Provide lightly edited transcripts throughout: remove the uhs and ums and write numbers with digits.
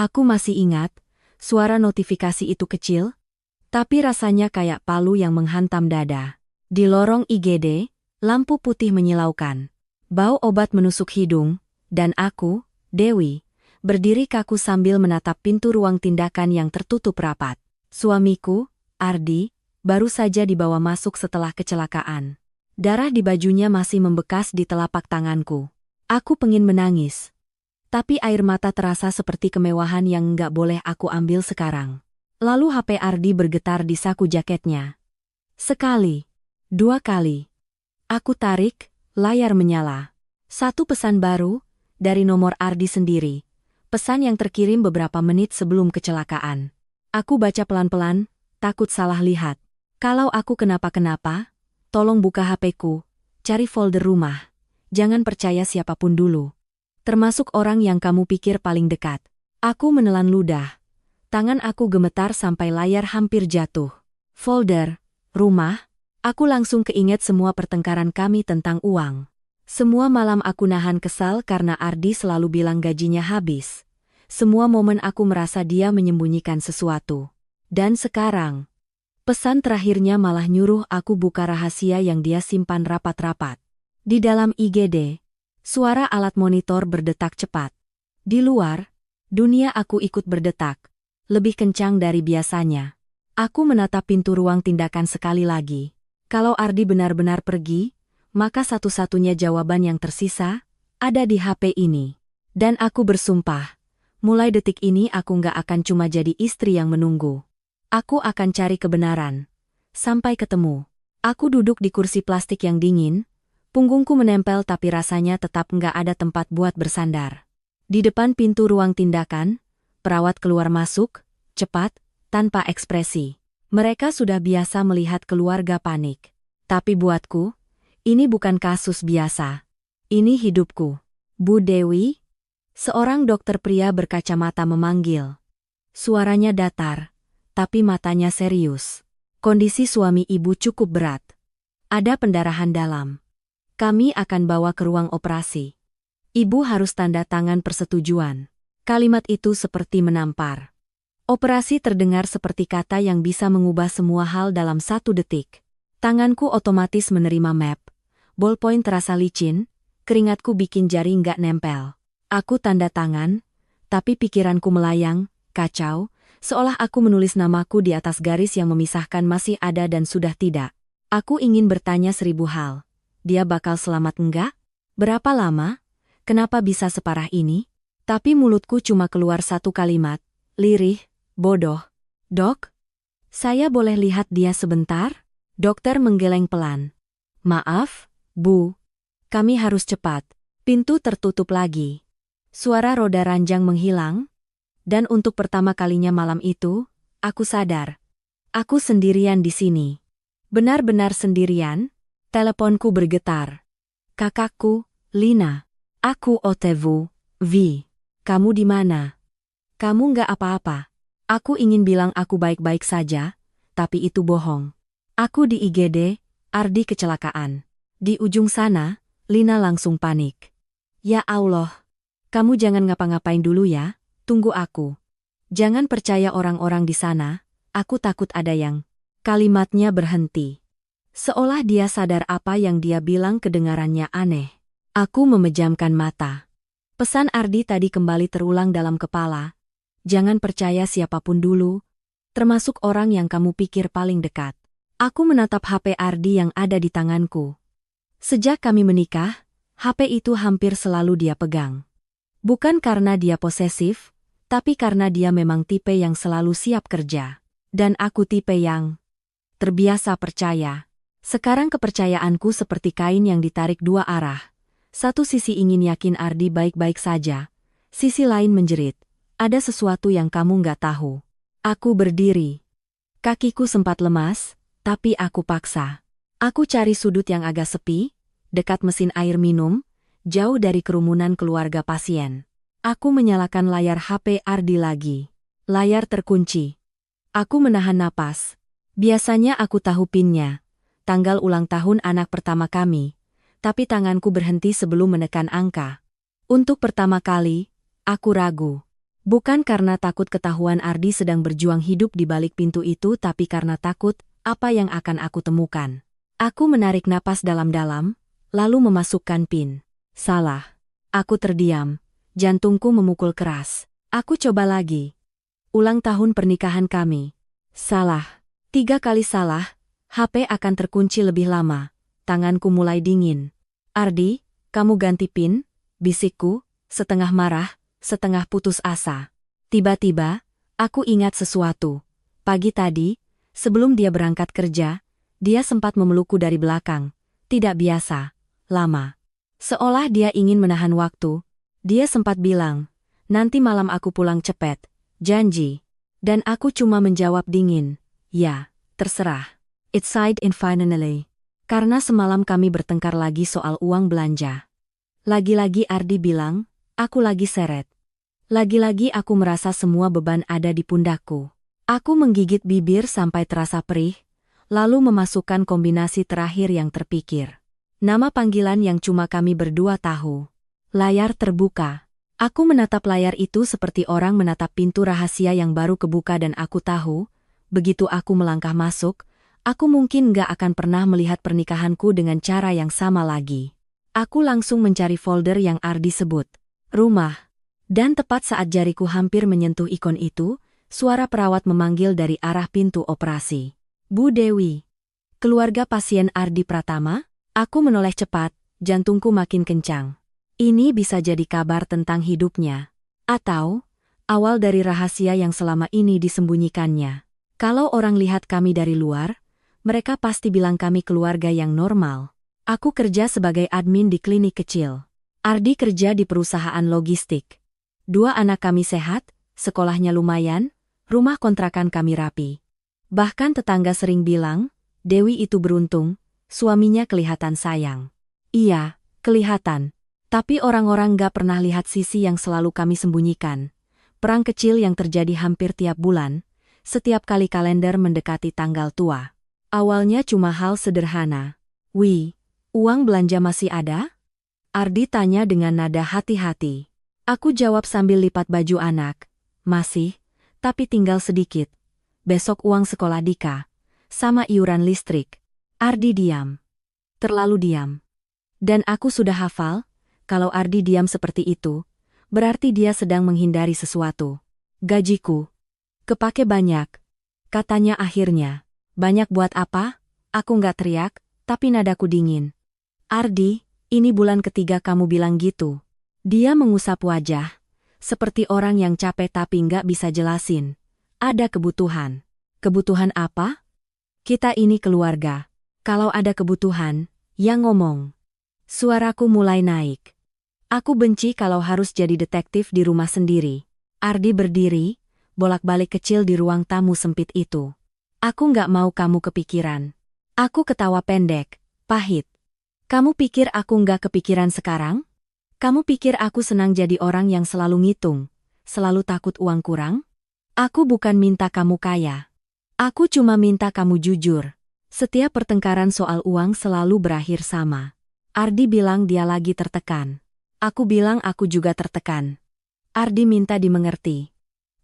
Aku masih ingat, suara notifikasi itu kecil, tapi rasanya kayak palu yang menghantam dada. Di lorong IGD, lampu putih menyilaukan. Bau obat menusuk hidung, dan aku, Dewi, berdiri kaku sambil menatap pintu ruang tindakan yang tertutup rapat. Suamiku, Ardi, baru saja dibawa masuk setelah kecelakaan. Darah di bajunya masih membekas di telapak tanganku. Aku pengin menangis. Tapi air mata terasa seperti kemewahan yang nggak boleh aku ambil sekarang. Lalu HP Ardi bergetar di saku jaketnya. Sekali. Dua kali. Aku tarik, layar menyala. Satu pesan baru, dari nomor Ardi sendiri. Pesan yang terkirim beberapa menit sebelum kecelakaan. Aku baca pelan-pelan, takut salah lihat. Kalau aku kenapa-kenapa, tolong buka HP-ku, cari folder rumah. Jangan percaya siapapun dulu. Termasuk orang yang kamu pikir paling dekat. Aku menelan ludah. Tangan aku gemetar sampai layar hampir jatuh. Folder, rumah, aku langsung keinget semua pertengkaran kami tentang uang. Semua malam aku nahan kesal karena Ardi selalu bilang gajinya habis. Semua momen aku merasa dia menyembunyikan sesuatu. Dan sekarang, pesan terakhirnya malah nyuruh aku buka rahasia yang dia simpan rapat-rapat. Di dalam IGD, suara alat monitor berdetak cepat. Di luar, dunia aku ikut berdetak, lebih kencang dari biasanya. Aku menatap pintu ruang tindakan sekali lagi. Kalau Ardi benar-benar pergi, maka satu-satunya jawaban yang tersisa ada di HP ini. Dan aku bersumpah, mulai detik ini aku nggak akan cuma jadi istri yang menunggu. Aku akan cari kebenaran. Sampai ketemu. Aku duduk di kursi plastik yang dingin, punggungku menempel tapi rasanya tetap nggak ada tempat buat bersandar. Di depan pintu ruang tindakan, perawat keluar masuk, cepat, tanpa ekspresi. Mereka sudah biasa melihat keluarga panik. Tapi buatku, ini bukan kasus biasa. Ini hidupku. Bu Dewi? Seorang dokter pria berkacamata memanggil. Suaranya datar, tapi matanya serius. Kondisi suami ibu cukup berat. Ada pendarahan dalam. Kami akan bawa ke ruang operasi. Ibu harus tanda tangan persetujuan. Kalimat itu seperti menampar. Operasi terdengar seperti kata yang bisa mengubah semua hal dalam 1 detik. Tanganku otomatis menerima map. Ballpoint terasa licin, keringatku bikin jari nggak nempel. Aku tanda tangan, tapi pikiranku melayang, kacau, seolah aku menulis namaku di atas garis yang memisahkan masih ada dan sudah tidak. Aku ingin bertanya 1000 hal. Dia bakal selamat enggak? Berapa lama? Kenapa bisa separah ini? Tapi mulutku cuma keluar satu kalimat, lirih, bodoh. Dok? Saya boleh lihat dia sebentar? Dokter menggeleng pelan. Maaf, Bu. Kami harus cepat. Pintu tertutup lagi. Suara roda ranjang menghilang. Dan untuk pertama kalinya malam itu, aku sadar. Aku sendirian di sini. Benar-benar sendirian. Teleponku bergetar. Kakakku, Lina. Aku Otevu, Vi. Kamu di mana? Kamu nggak apa-apa. Aku ingin bilang aku baik-baik saja, tapi itu bohong. Aku di IGD, Ardi kecelakaan. Di ujung sana, Lina langsung panik. Ya Allah. Kamu jangan ngapa-ngapain dulu ya, tunggu aku. Jangan percaya orang-orang di sana, aku takut ada yang... Kalimatnya berhenti. Seolah dia sadar apa yang dia bilang kedengarannya aneh. Aku memejamkan mata. Pesan Ardi tadi kembali terulang dalam kepala. Jangan percaya siapapun dulu, termasuk orang yang kamu pikir paling dekat. Aku menatap HP Ardi yang ada di tanganku. Sejak kami menikah, HP itu hampir selalu dia pegang. Bukan karena dia posesif, tapi karena dia memang tipe yang selalu siap kerja. Dan aku tipe yang terbiasa percaya. Sekarang kepercayaanku seperti kain yang ditarik 2 arah. Satu sisi ingin yakin Ardi baik-baik saja. Sisi lain menjerit. Ada sesuatu yang kamu nggak tahu. Aku berdiri. Kakiku sempat lemas, tapi aku paksa. Aku cari sudut yang agak sepi, dekat mesin air minum, jauh dari kerumunan keluarga pasien. Aku menyalakan layar HP Ardi lagi. Layar terkunci. Aku menahan napas. Biasanya aku tahu pinnya. Tanggal ulang tahun anak pertama kami. Tapi tanganku berhenti sebelum menekan angka. Untuk pertama kali, aku ragu. Bukan karena takut ketahuan Ardi sedang berjuang hidup di balik pintu itu, tapi karena takut apa yang akan aku temukan. Aku menarik napas dalam-dalam, lalu memasukkan pin. Salah. Aku terdiam. Jantungku memukul keras. Aku coba lagi. Ulang tahun pernikahan kami. Salah. 3 kali salah. HP akan terkunci lebih lama. Tanganku mulai dingin. Ardi, kamu ganti pin? Bisikku, setengah marah, setengah putus asa. Tiba-tiba, aku ingat sesuatu. Pagi tadi, sebelum dia berangkat kerja, dia sempat memelukku dari belakang. Tidak biasa. Lama. Seolah dia ingin menahan waktu. Dia sempat bilang, nanti malam aku pulang cepet. Janji. Dan aku cuma menjawab dingin. Ya, terserah. It's signed infinitely. Karena semalam kami bertengkar lagi soal uang belanja. Lagi-lagi Ardi bilang, aku lagi seret. Lagi-lagi aku merasa semua beban ada di pundakku. Aku menggigit bibir sampai terasa perih, lalu memasukkan kombinasi terakhir yang terpikir. Nama panggilan yang cuma kami berdua tahu. Layar terbuka. Aku menatap layar itu seperti orang menatap pintu rahasia yang baru kebuka dan aku tahu, begitu aku melangkah masuk, aku mungkin gak akan pernah melihat pernikahanku dengan cara yang sama lagi. Aku langsung mencari folder yang Ardi sebut. Rumah. Dan tepat saat jariku hampir menyentuh ikon itu, suara perawat memanggil dari arah pintu operasi. Bu Dewi. Keluarga pasien Ardi Pratama? Aku menoleh cepat, jantungku makin kencang. Ini bisa jadi kabar tentang hidupnya. Atau, awal dari rahasia yang selama ini disembunyikannya. Kalau orang lihat kami dari luar, mereka pasti bilang kami keluarga yang normal. Aku kerja sebagai admin di klinik kecil. Ardi kerja di perusahaan logistik. 2 anak kami sehat, sekolahnya lumayan, rumah kontrakan kami rapi. Bahkan tetangga sering bilang, Dewi itu beruntung, suaminya kelihatan sayang. Iya, kelihatan. Tapi orang-orang gak pernah lihat sisi yang selalu kami sembunyikan. Perang kecil yang terjadi hampir tiap bulan, setiap kali kalender mendekati tanggal tua. Awalnya cuma hal sederhana. Wi, uang belanja masih ada? Ardi tanya dengan nada hati-hati. Aku jawab sambil lipat baju anak. Masih, tapi tinggal sedikit. Besok uang sekolah Dika. Sama iuran listrik. Ardi diam. Terlalu diam. Dan aku sudah hafal, kalau Ardi diam seperti itu, berarti dia sedang menghindari sesuatu. Gajiku. Kepake banyak. Katanya akhirnya. Banyak buat apa? Aku nggak teriak, tapi nadaku dingin. Ardi, ini bulan ketiga kamu bilang gitu. Dia mengusap wajah, seperti orang yang capek tapi nggak bisa jelasin. Ada kebutuhan. Kebutuhan apa? Kita ini keluarga. Kalau ada kebutuhan, ya ngomong. Suaraku mulai naik. Aku benci kalau harus jadi detektif di rumah sendiri. Ardi berdiri, bolak-balik kecil di ruang tamu sempit itu. Aku nggak mau kamu kepikiran. Aku ketawa pendek, pahit. Kamu pikir aku nggak kepikiran sekarang? Kamu pikir aku senang jadi orang yang selalu ngitung, selalu takut uang kurang? Aku bukan minta kamu kaya. Aku cuma minta kamu jujur. Setiap pertengkaran soal uang selalu berakhir sama. Ardi bilang dia lagi tertekan. Aku bilang aku juga tertekan. Ardi minta dimengerti.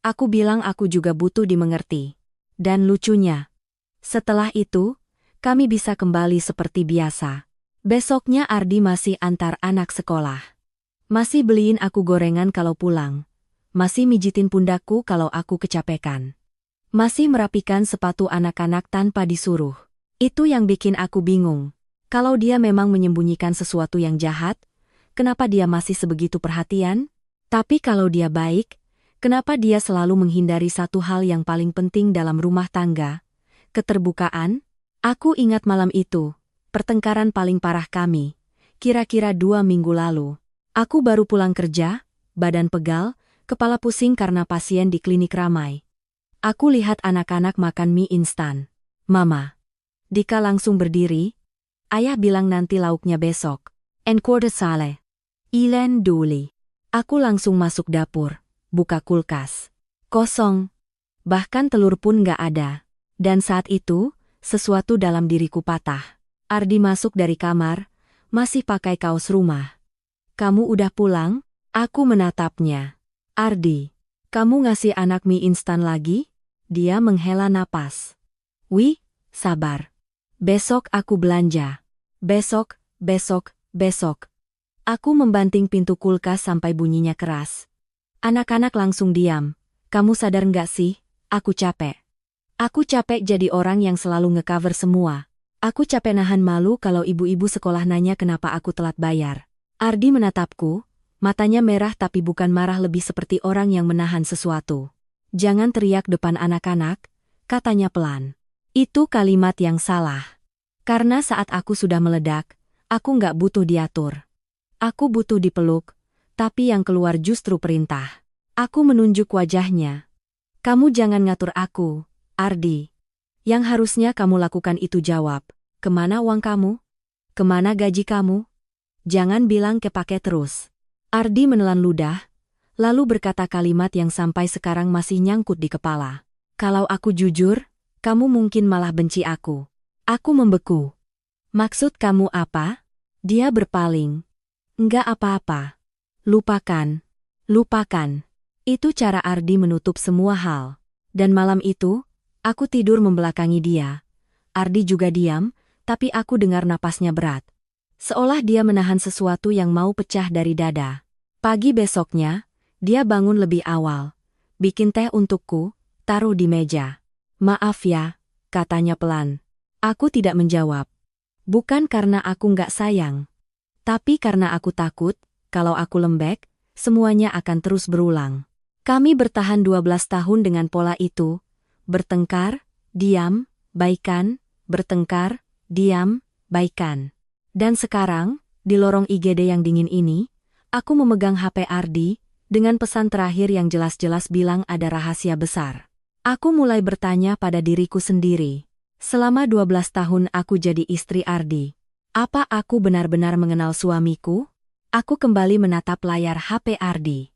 Aku bilang aku juga butuh dimengerti. Dan lucunya, setelah itu, kami bisa kembali seperti biasa. Besoknya Ardi masih antar anak sekolah. Masih beliin aku gorengan kalau pulang. Masih mijitin pundakku kalau aku kecapekan. Masih merapikan sepatu anak-anak tanpa disuruh. Itu yang bikin aku bingung. Kalau dia memang menyembunyikan sesuatu yang jahat, kenapa dia masih sebegitu perhatian? Tapi kalau dia baik, kenapa dia selalu menghindari satu hal yang paling penting dalam rumah tangga? Keterbukaan? Aku ingat malam itu, pertengkaran paling parah kami. Kira-kira 2 minggu lalu. Aku baru pulang kerja, badan pegal, kepala pusing karena pasien di klinik ramai. Aku lihat anak-anak makan mie instan. Mama. Dika langsung berdiri. Ayah bilang nanti lauknya besok. Encore sale. Ilen duli. Aku langsung masuk dapur. Buka kulkas. Kosong. Bahkan telur pun gak ada. Dan saat itu, sesuatu dalam diriku patah. Ardi masuk dari kamar, masih pakai kaos rumah. Kamu udah pulang? Aku menatapnya. Ardi. Kamu ngasih anak mie instan lagi? Dia menghela napas. Wih, sabar. Besok aku belanja. Besok, besok, besok. Aku membanting pintu kulkas sampai bunyinya keras. Anak-anak langsung diam. Kamu sadar nggak sih? Aku capek. Aku capek jadi orang yang selalu nge-cover semua. Aku capek nahan malu kalau ibu-ibu sekolah nanya kenapa aku telat bayar. Ardi menatapku, matanya merah tapi bukan marah, lebih seperti orang yang menahan sesuatu. Jangan teriak depan anak-anak, katanya pelan. Itu kalimat yang salah. Karena saat aku sudah meledak, aku nggak butuh diatur. Aku butuh dipeluk, tapi yang keluar justru perintah. Aku menunjuk wajahnya. Kamu jangan ngatur aku, Ardi. Yang harusnya kamu lakukan itu jawab, kemana uang kamu? Kemana gaji kamu? Jangan bilang kepake terus. Ardi menelan ludah, lalu berkata kalimat yang sampai sekarang masih nyangkut di kepala. Kalau aku jujur, kamu mungkin malah benci aku. Aku membeku. Maksud kamu apa? Dia berpaling. Enggak apa-apa. Lupakan. Lupakan. Itu cara Ardi menutup semua hal. Dan malam itu, aku tidur membelakangi dia. Ardi juga diam, tapi aku dengar napasnya berat. Seolah dia menahan sesuatu yang mau pecah dari dada. Pagi besoknya, dia bangun lebih awal. Bikin teh untukku, taruh di meja. Maaf ya, katanya pelan. Aku tidak menjawab. Bukan karena aku nggak sayang. Tapi karena aku takut, kalau aku lembek, semuanya akan terus berulang. Kami bertahan 12 tahun dengan pola itu. Bertengkar, diam, baikan, bertengkar, diam, baikan. Dan sekarang, di lorong IGD yang dingin ini, aku memegang HP Ardi, dengan pesan terakhir yang jelas-jelas bilang ada rahasia besar. Aku mulai bertanya pada diriku sendiri. Selama 12 tahun aku jadi istri Ardi. Apa aku benar-benar mengenal suamiku? Aku kembali menatap layar HP Ardi.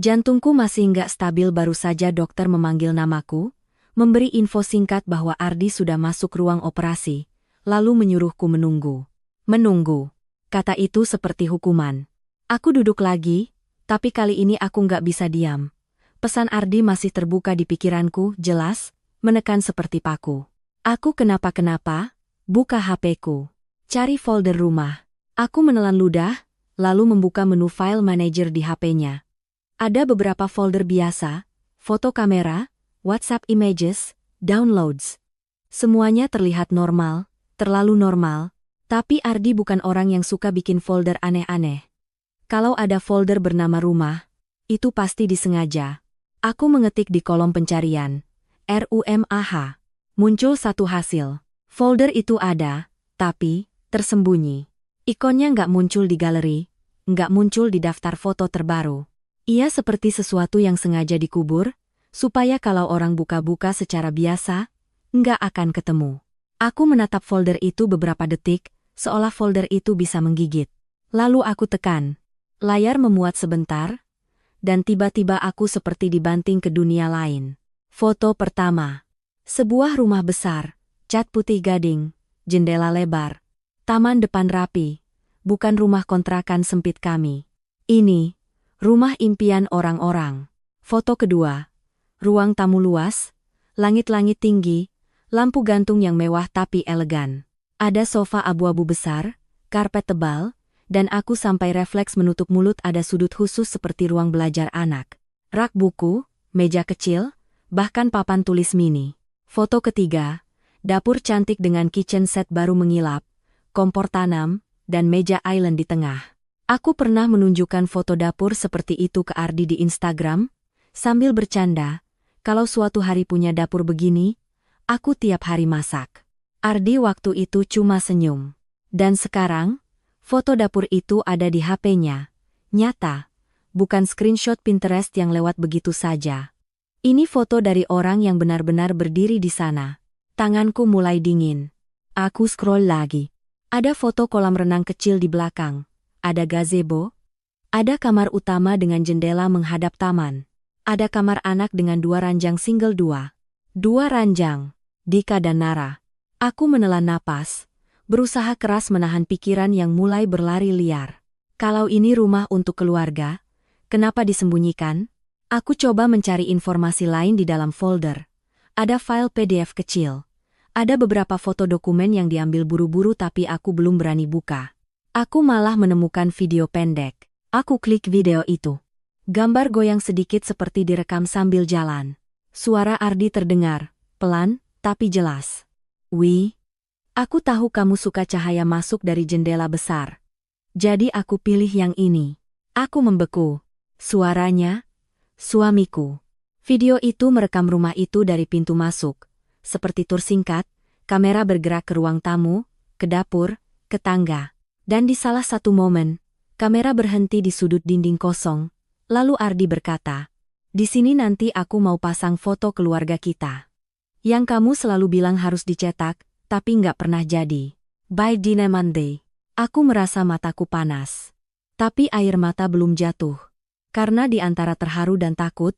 Jantungku masih nggak stabil, baru saja dokter memanggil namaku, memberi info singkat bahwa Ardi sudah masuk ruang operasi, lalu menyuruhku menunggu. Menunggu. Kata itu seperti hukuman. Aku duduk lagi, tapi kali ini aku nggak bisa diam. Pesan Ardi masih terbuka di pikiranku, jelas, menekan seperti paku. Aku kenapa-kenapa, buka HP-ku. Cari folder rumah. Aku menelan ludah, lalu membuka menu file manager di HP-nya. Ada beberapa folder biasa, foto kamera, WhatsApp images, downloads. Semuanya terlihat normal, terlalu normal. Tapi Ardi bukan orang yang suka bikin folder aneh-aneh. Kalau ada folder bernama rumah, itu pasti disengaja. Aku mengetik di kolom pencarian, RUMAH. Muncul satu hasil. Folder itu ada, tapi tersembunyi. Ikonnya nggak muncul di galeri, nggak muncul di daftar foto terbaru. Ia seperti sesuatu yang sengaja dikubur, supaya kalau orang buka-buka secara biasa, nggak akan ketemu. Aku menatap folder itu beberapa detik, seolah folder itu bisa menggigit. Lalu aku tekan. Layar memuat sebentar, dan tiba-tiba aku seperti dibanting ke dunia lain. Foto pertama. Sebuah rumah besar, cat putih gading, jendela lebar, taman depan rapi, bukan rumah kontrakan sempit kami. Ini, rumah impian orang-orang. Foto kedua. Ruang tamu luas, langit-langit tinggi, lampu gantung yang mewah tapi elegan. Ada sofa abu-abu besar, karpet tebal, dan aku sampai refleks menutup mulut. Ada sudut khusus seperti ruang belajar anak. Rak buku, meja kecil, bahkan papan tulis mini. Foto ketiga, dapur cantik dengan kitchen set baru mengilap, kompor tanam, dan meja island di tengah. Aku pernah menunjukkan foto dapur seperti itu ke Ardi di Instagram, sambil bercanda, kalau suatu hari punya dapur begini, aku tiap hari masak. Ardi waktu itu cuma senyum. Dan sekarang, foto dapur itu ada di HP-nya. Nyata, bukan screenshot Pinterest yang lewat begitu saja. Ini foto dari orang yang benar-benar berdiri di sana. Tanganku mulai dingin. Aku scroll lagi. Ada foto kolam renang kecil di belakang. Ada gazebo. Ada kamar utama dengan jendela menghadap taman. Ada kamar anak dengan 2 ranjang single 2 ranjang. Dika dan Nara. Aku menelan napas, berusaha keras menahan pikiran yang mulai berlari liar. Kalau ini rumah untuk keluarga, kenapa disembunyikan? Aku coba mencari informasi lain di dalam folder. Ada file PDF kecil. Ada beberapa foto dokumen yang diambil buru-buru tapi aku belum berani buka. Aku malah menemukan video pendek. Aku klik video itu. Gambar goyang sedikit seperti direkam sambil jalan. Suara Ardi terdengar, pelan, tapi jelas. Wih, aku tahu kamu suka cahaya masuk dari jendela besar. Jadi aku pilih yang ini. Aku membeku. Suaranya, suamiku. Video itu merekam rumah itu dari pintu masuk. Seperti tur singkat, kamera bergerak ke ruang tamu, ke dapur, ke tangga. Dan di salah satu momen, kamera berhenti di sudut dinding kosong. Lalu Ardi berkata, "Di sini nanti aku mau pasang foto keluarga kita. Yang kamu selalu bilang harus dicetak, tapi nggak pernah jadi. By Dina Monday." Aku merasa mataku panas. Tapi air mata belum jatuh. Karena di antara terharu dan takut,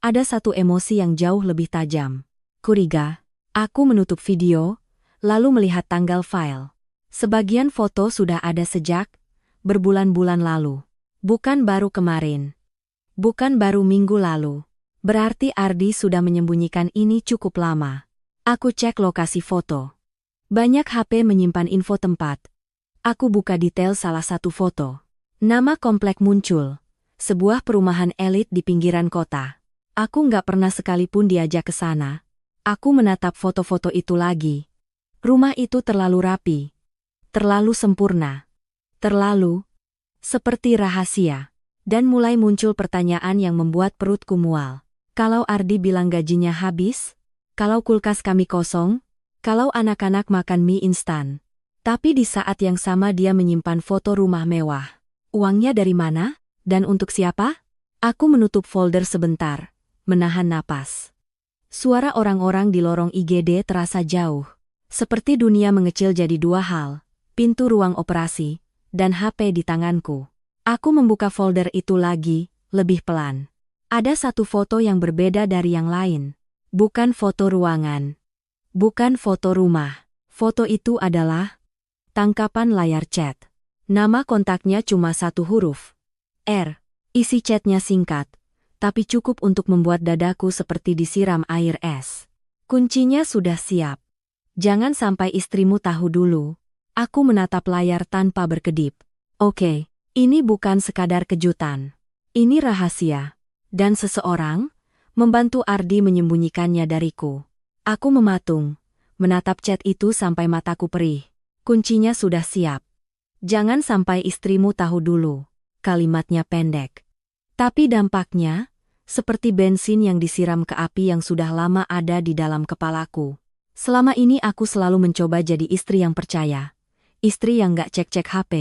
ada satu emosi yang jauh lebih tajam. Curiga. Aku menutup video, lalu melihat tanggal file. Sebagian foto sudah ada sejak berbulan-bulan lalu. Bukan baru kemarin. Bukan baru minggu lalu. Berarti Ardi sudah menyembunyikan ini cukup lama. Aku cek lokasi foto. Banyak HP menyimpan info tempat. Aku buka detail salah satu foto. Nama komplek muncul. Sebuah perumahan elit di pinggiran kota. Aku nggak pernah sekalipun diajak ke sana. Aku menatap foto-foto itu lagi. Rumah itu terlalu rapi. Terlalu sempurna. Terlalu seperti rahasia. Dan mulai muncul pertanyaan yang membuat perutku mual. Kalau Ardi bilang gajinya habis? Kalau kulkas kami kosong? Kalau anak-anak makan mie instan? Tapi di saat yang sama dia menyimpan foto rumah mewah. Uangnya dari mana? Dan untuk siapa? Aku menutup folder sebentar, menahan napas. Suara orang-orang di lorong IGD terasa jauh. Seperti dunia mengecil jadi dua hal, pintu ruang operasi, dan HP di tanganku. Aku membuka folder itu lagi, lebih pelan. Ada satu foto yang berbeda dari yang lain. Bukan foto ruangan. Bukan foto rumah. Foto itu adalah tangkapan layar chat. Nama kontaknya cuma satu huruf. R. Isi chatnya singkat, tapi cukup untuk membuat dadaku seperti disiram air es. Kuncinya sudah siap. Jangan sampai istrimu tahu dulu. Aku menatap layar tanpa berkedip. Oke. Ini bukan sekadar kejutan. Ini rahasia. Dan seseorang membantu Ardi menyembunyikannya dariku. Aku mematung, menatap chat itu sampai mataku perih. Kuncinya sudah siap. Jangan sampai istrimu tahu dulu. Kalimatnya pendek. Tapi dampaknya, seperti bensin yang disiram ke api yang sudah lama ada di dalam kepalaku. Selama ini aku selalu mencoba jadi istri yang percaya. Istri yang gak cek-cek HP.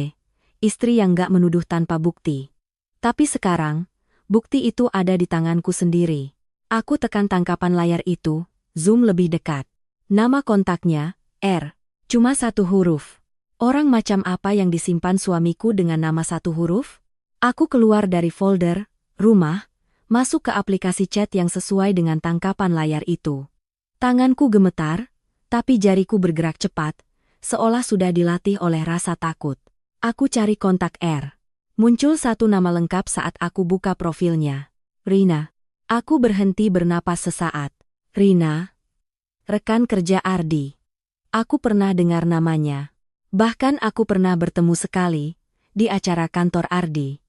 Istri yang gak menuduh tanpa bukti. Tapi sekarang, bukti itu ada di tanganku sendiri. Aku tekan tangkapan layar itu, zoom lebih dekat. Nama kontaknya, R. Cuma satu huruf. Orang macam apa yang disimpan suamiku dengan nama satu huruf? Aku keluar dari folder, rumah, masuk ke aplikasi chat yang sesuai dengan tangkapan layar itu. Tanganku gemetar, tapi jariku bergerak cepat, seolah sudah dilatih oleh rasa takut. Aku cari kontak R. Muncul satu nama lengkap saat aku buka profilnya. Rina. Aku berhenti bernapas sesaat. Rina. Rekan kerja Ardi. Aku pernah dengar namanya. Bahkan aku pernah bertemu sekali, di acara kantor Ardi.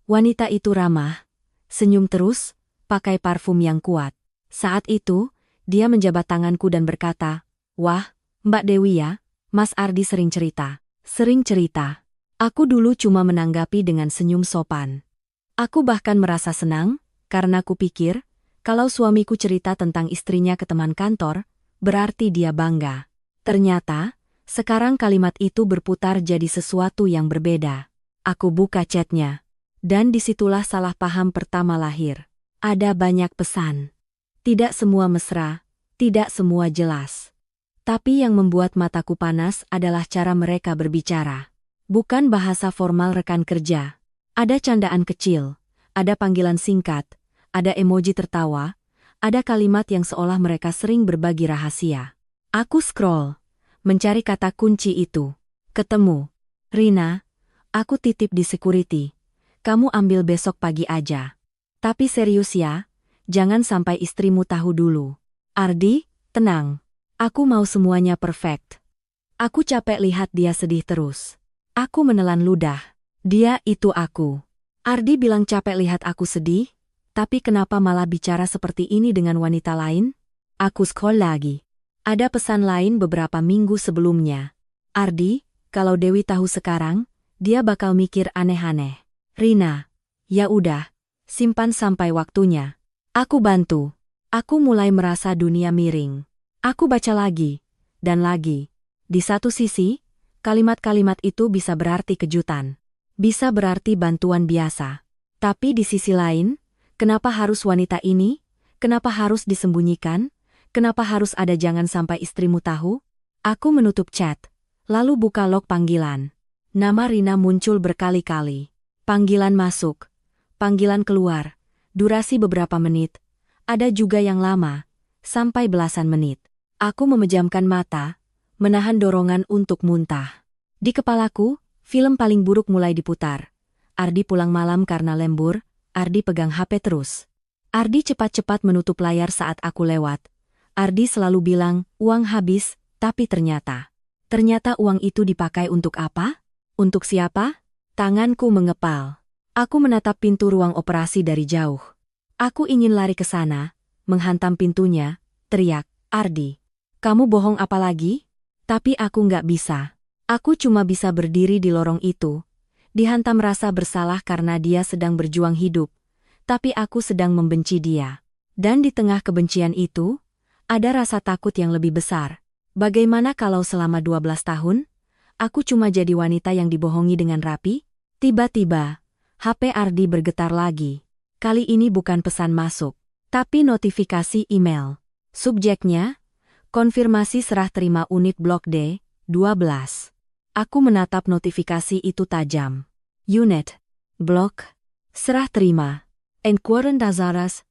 Wanita itu ramah, senyum terus, pakai parfum yang kuat. Saat itu, dia menjabat tanganku dan berkata, "Wah, Mbak Dewi ya, Mas Ardi sering cerita." Sering cerita. Aku dulu cuma menanggapi dengan senyum sopan. Aku bahkan merasa senang, karena kupikir, kalau suamiku cerita tentang istrinya ke teman kantor, berarti dia bangga. Ternyata, sekarang kalimat itu berputar jadi sesuatu yang berbeda. Aku buka chatnya. Dan disitulah salah paham pertama lahir. Ada banyak pesan. Tidak semua mesra, tidak semua jelas. Tapi yang membuat mataku panas adalah cara mereka berbicara. Bukan bahasa formal rekan kerja. Ada candaan kecil, ada panggilan singkat, ada emoji tertawa, ada kalimat yang seolah mereka sering berbagi rahasia. Aku scroll, mencari kata kunci itu. Ketemu. Rina, aku titip di security. Kamu ambil besok pagi aja. Tapi serius ya, jangan sampai istrimu tahu dulu. Ardi, tenang. Aku mau semuanya perfect. Aku capek lihat dia sedih terus. Aku menelan ludah. Dia itu aku. Ardi bilang capek lihat aku sedih, tapi kenapa malah bicara seperti ini dengan wanita lain? Aku scroll lagi. Ada pesan lain beberapa minggu sebelumnya. Ardi, kalau Dewi tahu sekarang, dia bakal mikir aneh-aneh. Rina, ya udah, simpan sampai waktunya. Aku bantu. Aku mulai merasa dunia miring. Aku baca lagi, dan lagi. Di satu sisi, kalimat-kalimat itu bisa berarti kejutan. Bisa berarti bantuan biasa. Tapi di sisi lain, kenapa harus wanita ini? Kenapa harus disembunyikan? Kenapa harus ada jangan sampai istrimu tahu? Aku menutup chat, lalu buka log panggilan. Nama Rina muncul berkali-kali. Panggilan masuk, panggilan keluar, durasi beberapa menit, ada juga yang lama, sampai belasan menit. Aku memejamkan mata, menahan dorongan untuk muntah. Di kepalaku, film paling buruk mulai diputar. Ardi pulang malam karena lembur, Ardi pegang HP terus. Ardi cepat-cepat menutup layar saat aku lewat. Ardi selalu bilang, uang habis, tapi ternyata uang itu dipakai untuk apa? Untuk siapa? Tanganku mengepal. Aku menatap pintu ruang operasi dari jauh. Aku ingin lari ke sana, menghantam pintunya, teriak, Ardi, kamu bohong apa lagi? Tapi aku nggak bisa. Aku cuma bisa berdiri di lorong itu, dihantam rasa bersalah karena dia sedang berjuang hidup, tapi aku sedang membenci dia. Dan di tengah kebencian itu, ada rasa takut yang lebih besar. Bagaimana kalau selama 12 tahun, aku cuma jadi wanita yang dibohongi dengan rapi? Tiba-tiba, HP Ardi bergetar lagi. Kali ini bukan pesan masuk, tapi notifikasi email. Subjeknya, konfirmasi serah terima unit Blok D, 12. Aku menatap notifikasi itu tajam. Unit, Blok, serah terima. Enqueren daras.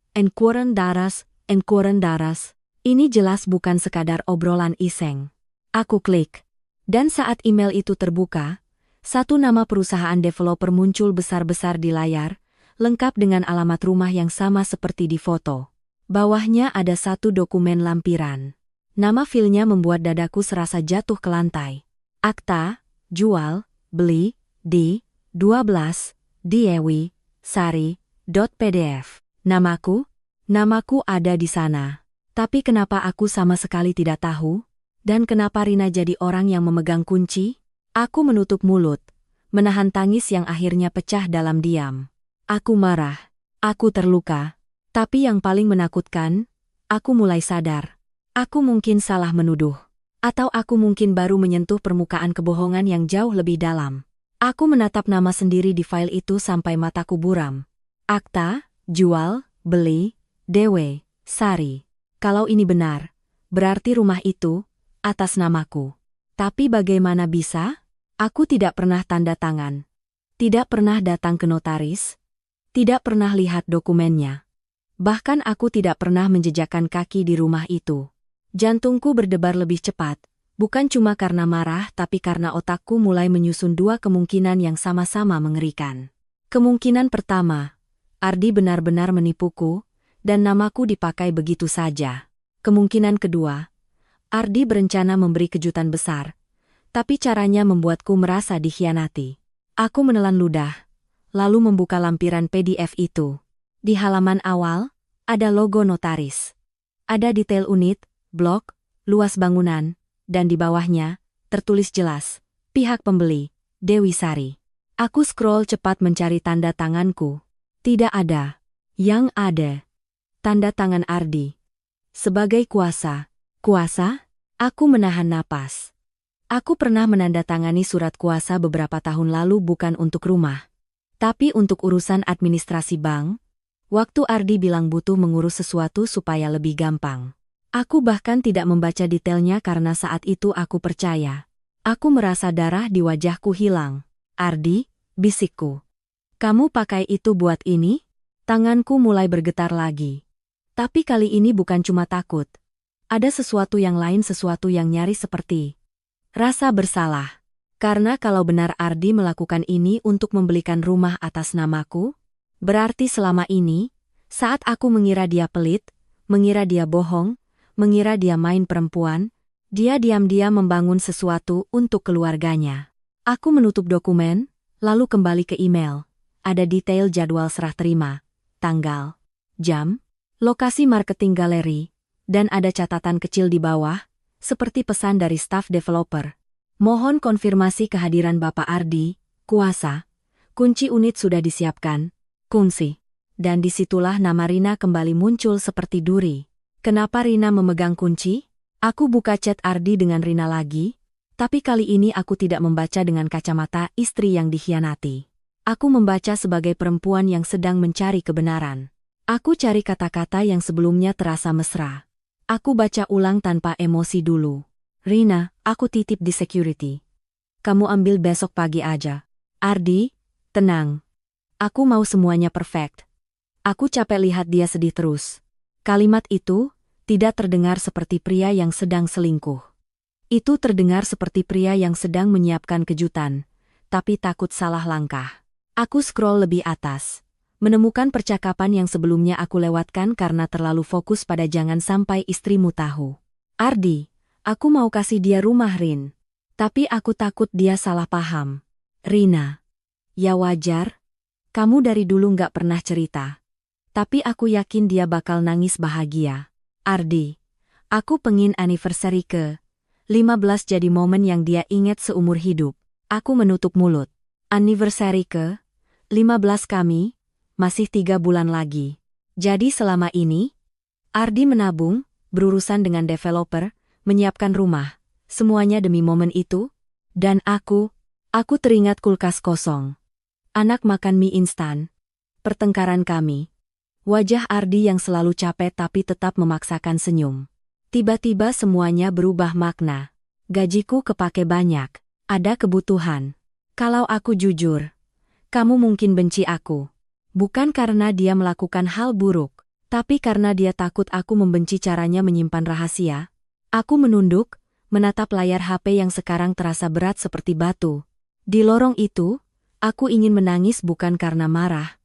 Ini jelas bukan sekadar obrolan iseng. Aku klik. Dan saat email itu terbuka, satu nama perusahaan developer muncul besar-besar di layar, lengkap dengan alamat rumah yang sama seperti di foto. Bawahnya ada satu dokumen lampiran. Nama filenya membuat dadaku serasa jatuh ke lantai. Akta, jual, beli, di, 12, Dewi, Sari.pdf. Namaku ada di sana. Tapi kenapa aku sama sekali tidak tahu? Dan kenapa Rina jadi orang yang memegang kunci? Aku menutup mulut, menahan tangis yang akhirnya pecah dalam diam. Aku marah, aku terluka. Tapi yang paling menakutkan, aku mulai sadar. Aku mungkin salah menuduh. Atau aku mungkin baru menyentuh permukaan kebohongan yang jauh lebih dalam. Aku menatap nama sendiri di file itu sampai mataku buram. Akta, jual, beli, Dewi, Sari. Kalau ini benar, berarti rumah itu atas namaku. Tapi bagaimana bisa? Aku tidak pernah tanda tangan. Tidak pernah datang ke notaris. Tidak pernah lihat dokumennya. Bahkan aku tidak pernah menjejakkan kaki di rumah itu. Jantungku berdebar lebih cepat, bukan cuma karena marah tapi karena otakku mulai menyusun dua kemungkinan yang sama-sama mengerikan. Kemungkinan pertama, Ardi benar-benar menipuku, dan namaku dipakai begitu saja. Kemungkinan kedua, Ardi berencana memberi kejutan besar, tapi caranya membuatku merasa dikhianati. Aku menelan ludah, lalu membuka lampiran PDF itu. Di halaman awal, ada logo notaris. Ada detail unit, blok, luas bangunan, dan di bawahnya, tertulis jelas, pihak pembeli, Dewi Sari. Aku scroll cepat mencari tanda tanganku. Tidak ada. Yang ada, tanda tangan Ardi. Sebagai kuasa. Kuasa? Aku menahan napas. Aku pernah menandatangani surat kuasa beberapa tahun lalu bukan untuk rumah, tapi untuk urusan administrasi bank. Waktu Ardi bilang butuh mengurus sesuatu supaya lebih gampang. Aku bahkan tidak membaca detailnya karena saat itu aku percaya. Aku merasa darah di wajahku hilang. Ardi, bisikku. Kamu pakai itu buat ini? Tanganku mulai bergetar lagi. Tapi kali ini bukan cuma takut. Ada sesuatu yang lain, sesuatu yang nyaris seperti rasa bersalah. Karena kalau benar Ardi melakukan ini untuk membelikan rumah atas namaku, berarti selama ini, Saat aku mengira dia pelit, mengira dia bohong, mengira dia main perempuan, dia diam-diam membangun sesuatu untuk keluarganya. Aku menutup dokumen, lalu kembali ke email. Ada detail jadwal serah terima, tanggal, jam, lokasi marketing galeri, dan ada catatan kecil di bawah, seperti pesan dari staf developer. Mohon konfirmasi kehadiran Bapak Ardi, kuasa. Kunci unit sudah disiapkan, kunci. Dan disitulah nama Rina kembali muncul seperti duri. Kenapa Rina memegang kunci? Aku buka chat Ardi dengan Rina lagi, tapi kali ini aku tidak membaca dengan kacamata istri yang dikhianati. Aku membaca sebagai perempuan yang sedang mencari kebenaran. Aku cari kata-kata yang sebelumnya terasa mesra. Aku baca ulang tanpa emosi dulu. Rina, aku titip di security. Kamu ambil besok pagi aja. Ardi, tenang. Aku mau semuanya perfect. Aku capek lihat dia sedih terus. Kalimat itu tidak terdengar seperti pria yang sedang selingkuh. Itu terdengar seperti pria yang sedang menyiapkan kejutan, tapi takut salah langkah. Aku scroll lebih atas, menemukan percakapan yang sebelumnya aku lewatkan karena terlalu fokus pada jangan sampai istrimu tahu. Ardi, aku mau kasih dia rumah Rin. Tapi aku takut dia salah paham. Rina. Ya wajar. Kamu dari dulu nggak pernah cerita. Tapi aku yakin dia bakal nangis bahagia. Ardi. Aku pengin anniversary ke-15 jadi momen yang dia ingat seumur hidup. Aku menutup mulut. Anniversary ke-15 kami, masih 3 bulan lagi. Jadi selama ini, Ardi menabung, berurusan dengan developer, menyiapkan rumah. Semuanya demi momen itu. Dan aku teringat kulkas kosong. Anak makan mie instan. Pertengkaran kami. Wajah Ardi yang selalu capek tapi tetap memaksakan senyum. Tiba-tiba semuanya berubah makna. Gajiku kepake banyak. Ada kebutuhan. Kalau aku jujur, kamu mungkin benci aku. Bukan karena dia melakukan hal buruk, tapi karena dia takut aku membenci caranya menyimpan rahasia. Aku menunduk, menatap layar HP yang sekarang terasa berat seperti batu. Di lorong itu, aku ingin menangis bukan karena marah,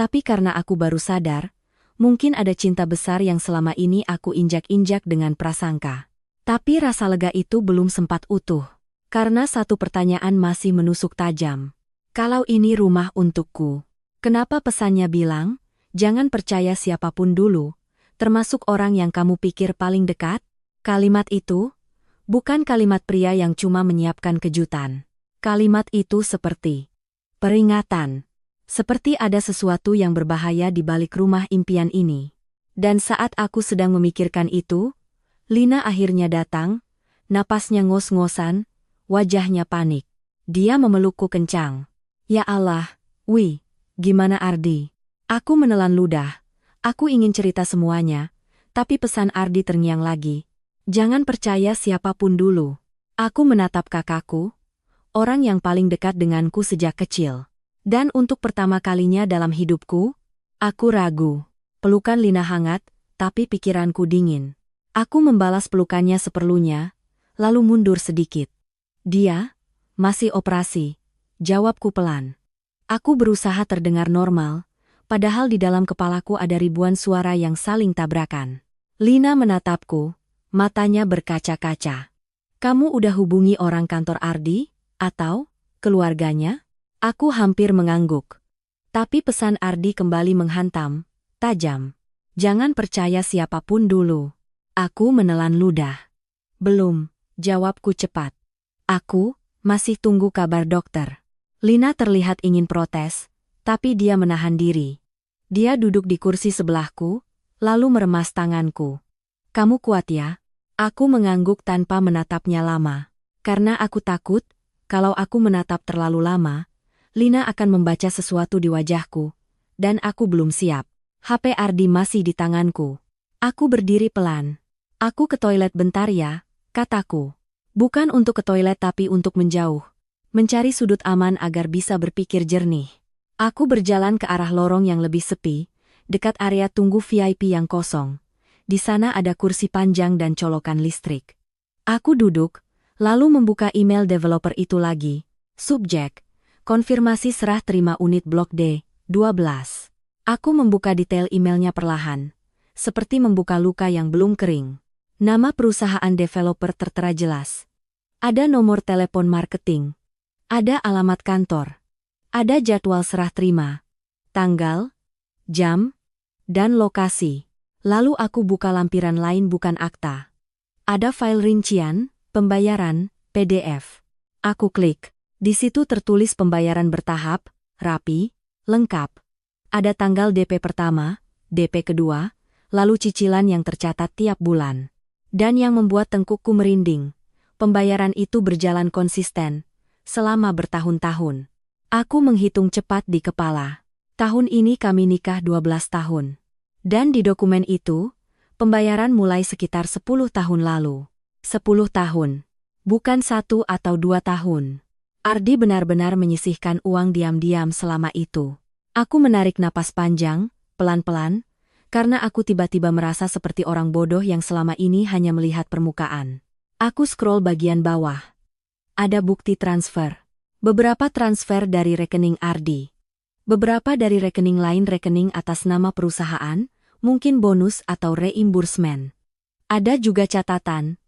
tapi karena aku baru sadar, mungkin ada cinta besar yang selama ini aku injak-injak dengan prasangka. Tapi rasa lega itu belum sempat utuh, karena satu pertanyaan masih menusuk tajam. Kalau ini rumah untukku, kenapa pesannya bilang, jangan percaya siapapun dulu, termasuk orang yang kamu pikir paling dekat? Kalimat itu bukan kalimat pria yang cuma menyiapkan kejutan. Kalimat itu seperti peringatan. Seperti ada sesuatu yang berbahaya di balik rumah impian ini. Dan saat aku sedang memikirkan itu, Lina akhirnya datang, napasnya ngos-ngosan, wajahnya panik. Dia memelukku kencang. Ya Allah, wih, gimana Ardi? Aku menelan ludah. Aku ingin cerita semuanya, tapi pesan Ardi terngiang lagi. Jangan percaya siapapun dulu. Aku menatap kakakku, orang yang paling dekat denganku sejak kecil. Dan untuk pertama kalinya dalam hidupku, aku ragu. Pelukan Lina hangat, tapi pikiranku dingin. Aku membalas pelukannya seperlunya, lalu mundur sedikit. Dia masih operasi, jawabku pelan. Aku berusaha terdengar normal, padahal di dalam kepalaku ada ribuan suara yang saling tabrakan. Lina menatapku. Matanya berkaca-kaca. Kamu udah hubungi orang kantor Ardi? Atau keluarganya? Aku hampir mengangguk. Tapi pesan Ardi kembali menghantam, tajam. Jangan percaya siapapun dulu. Aku menelan ludah. Belum, jawabku cepat. Aku masih tunggu kabar dokter. Lina terlihat ingin protes, tapi dia menahan diri. Dia duduk di kursi sebelahku, lalu meremas tanganku. Kamu kuat ya? Aku mengangguk tanpa menatapnya lama. Karena aku takut, kalau aku menatap terlalu lama, Lina akan membaca sesuatu di wajahku, dan aku belum siap. HP Ardi masih di tanganku. Aku berdiri pelan. Aku ke toilet bentar ya, kataku. Bukan untuk ke toilet tapi untuk menjauh. Mencari sudut aman agar bisa berpikir jernih. Aku berjalan ke arah lorong yang lebih sepi, dekat area tunggu VIP yang kosong. Di sana ada kursi panjang dan colokan listrik. Aku duduk, lalu membuka email developer itu lagi. Subjek, konfirmasi serah terima unit Blok D, 12. Aku membuka detail emailnya perlahan, seperti membuka luka yang belum kering. Nama perusahaan developer tertera jelas. Ada nomor telepon marketing. Ada alamat kantor. Ada jadwal serah terima. Tanggal, jam, dan lokasi. Lalu aku buka lampiran lain bukan akta. Ada file rincian, pembayaran, PDF. Aku klik. Di situ tertulis pembayaran bertahap, rapi, lengkap. Ada tanggal DP pertama, DP kedua, lalu cicilan yang tercatat tiap bulan. Dan yang membuat tengkukku merinding, pembayaran itu berjalan konsisten, selama bertahun-tahun. Aku menghitung cepat di kepala. Tahun ini kami nikah 12 tahun. Dan di dokumen itu, pembayaran mulai sekitar 10 tahun lalu. 10 tahun. Bukan 1 atau 2 tahun. Ardi benar-benar menyisihkan uang diam-diam selama itu. Aku menarik napas panjang, pelan-pelan, karena aku tiba-tiba merasa seperti orang bodoh yang selama ini hanya melihat permukaan. Aku scroll bagian bawah. Ada bukti transfer. Beberapa transfer dari rekening Ardi. Beberapa dari rekening lain rekening atas nama perusahaan, mungkin bonus atau reimbursement. Ada juga catatan.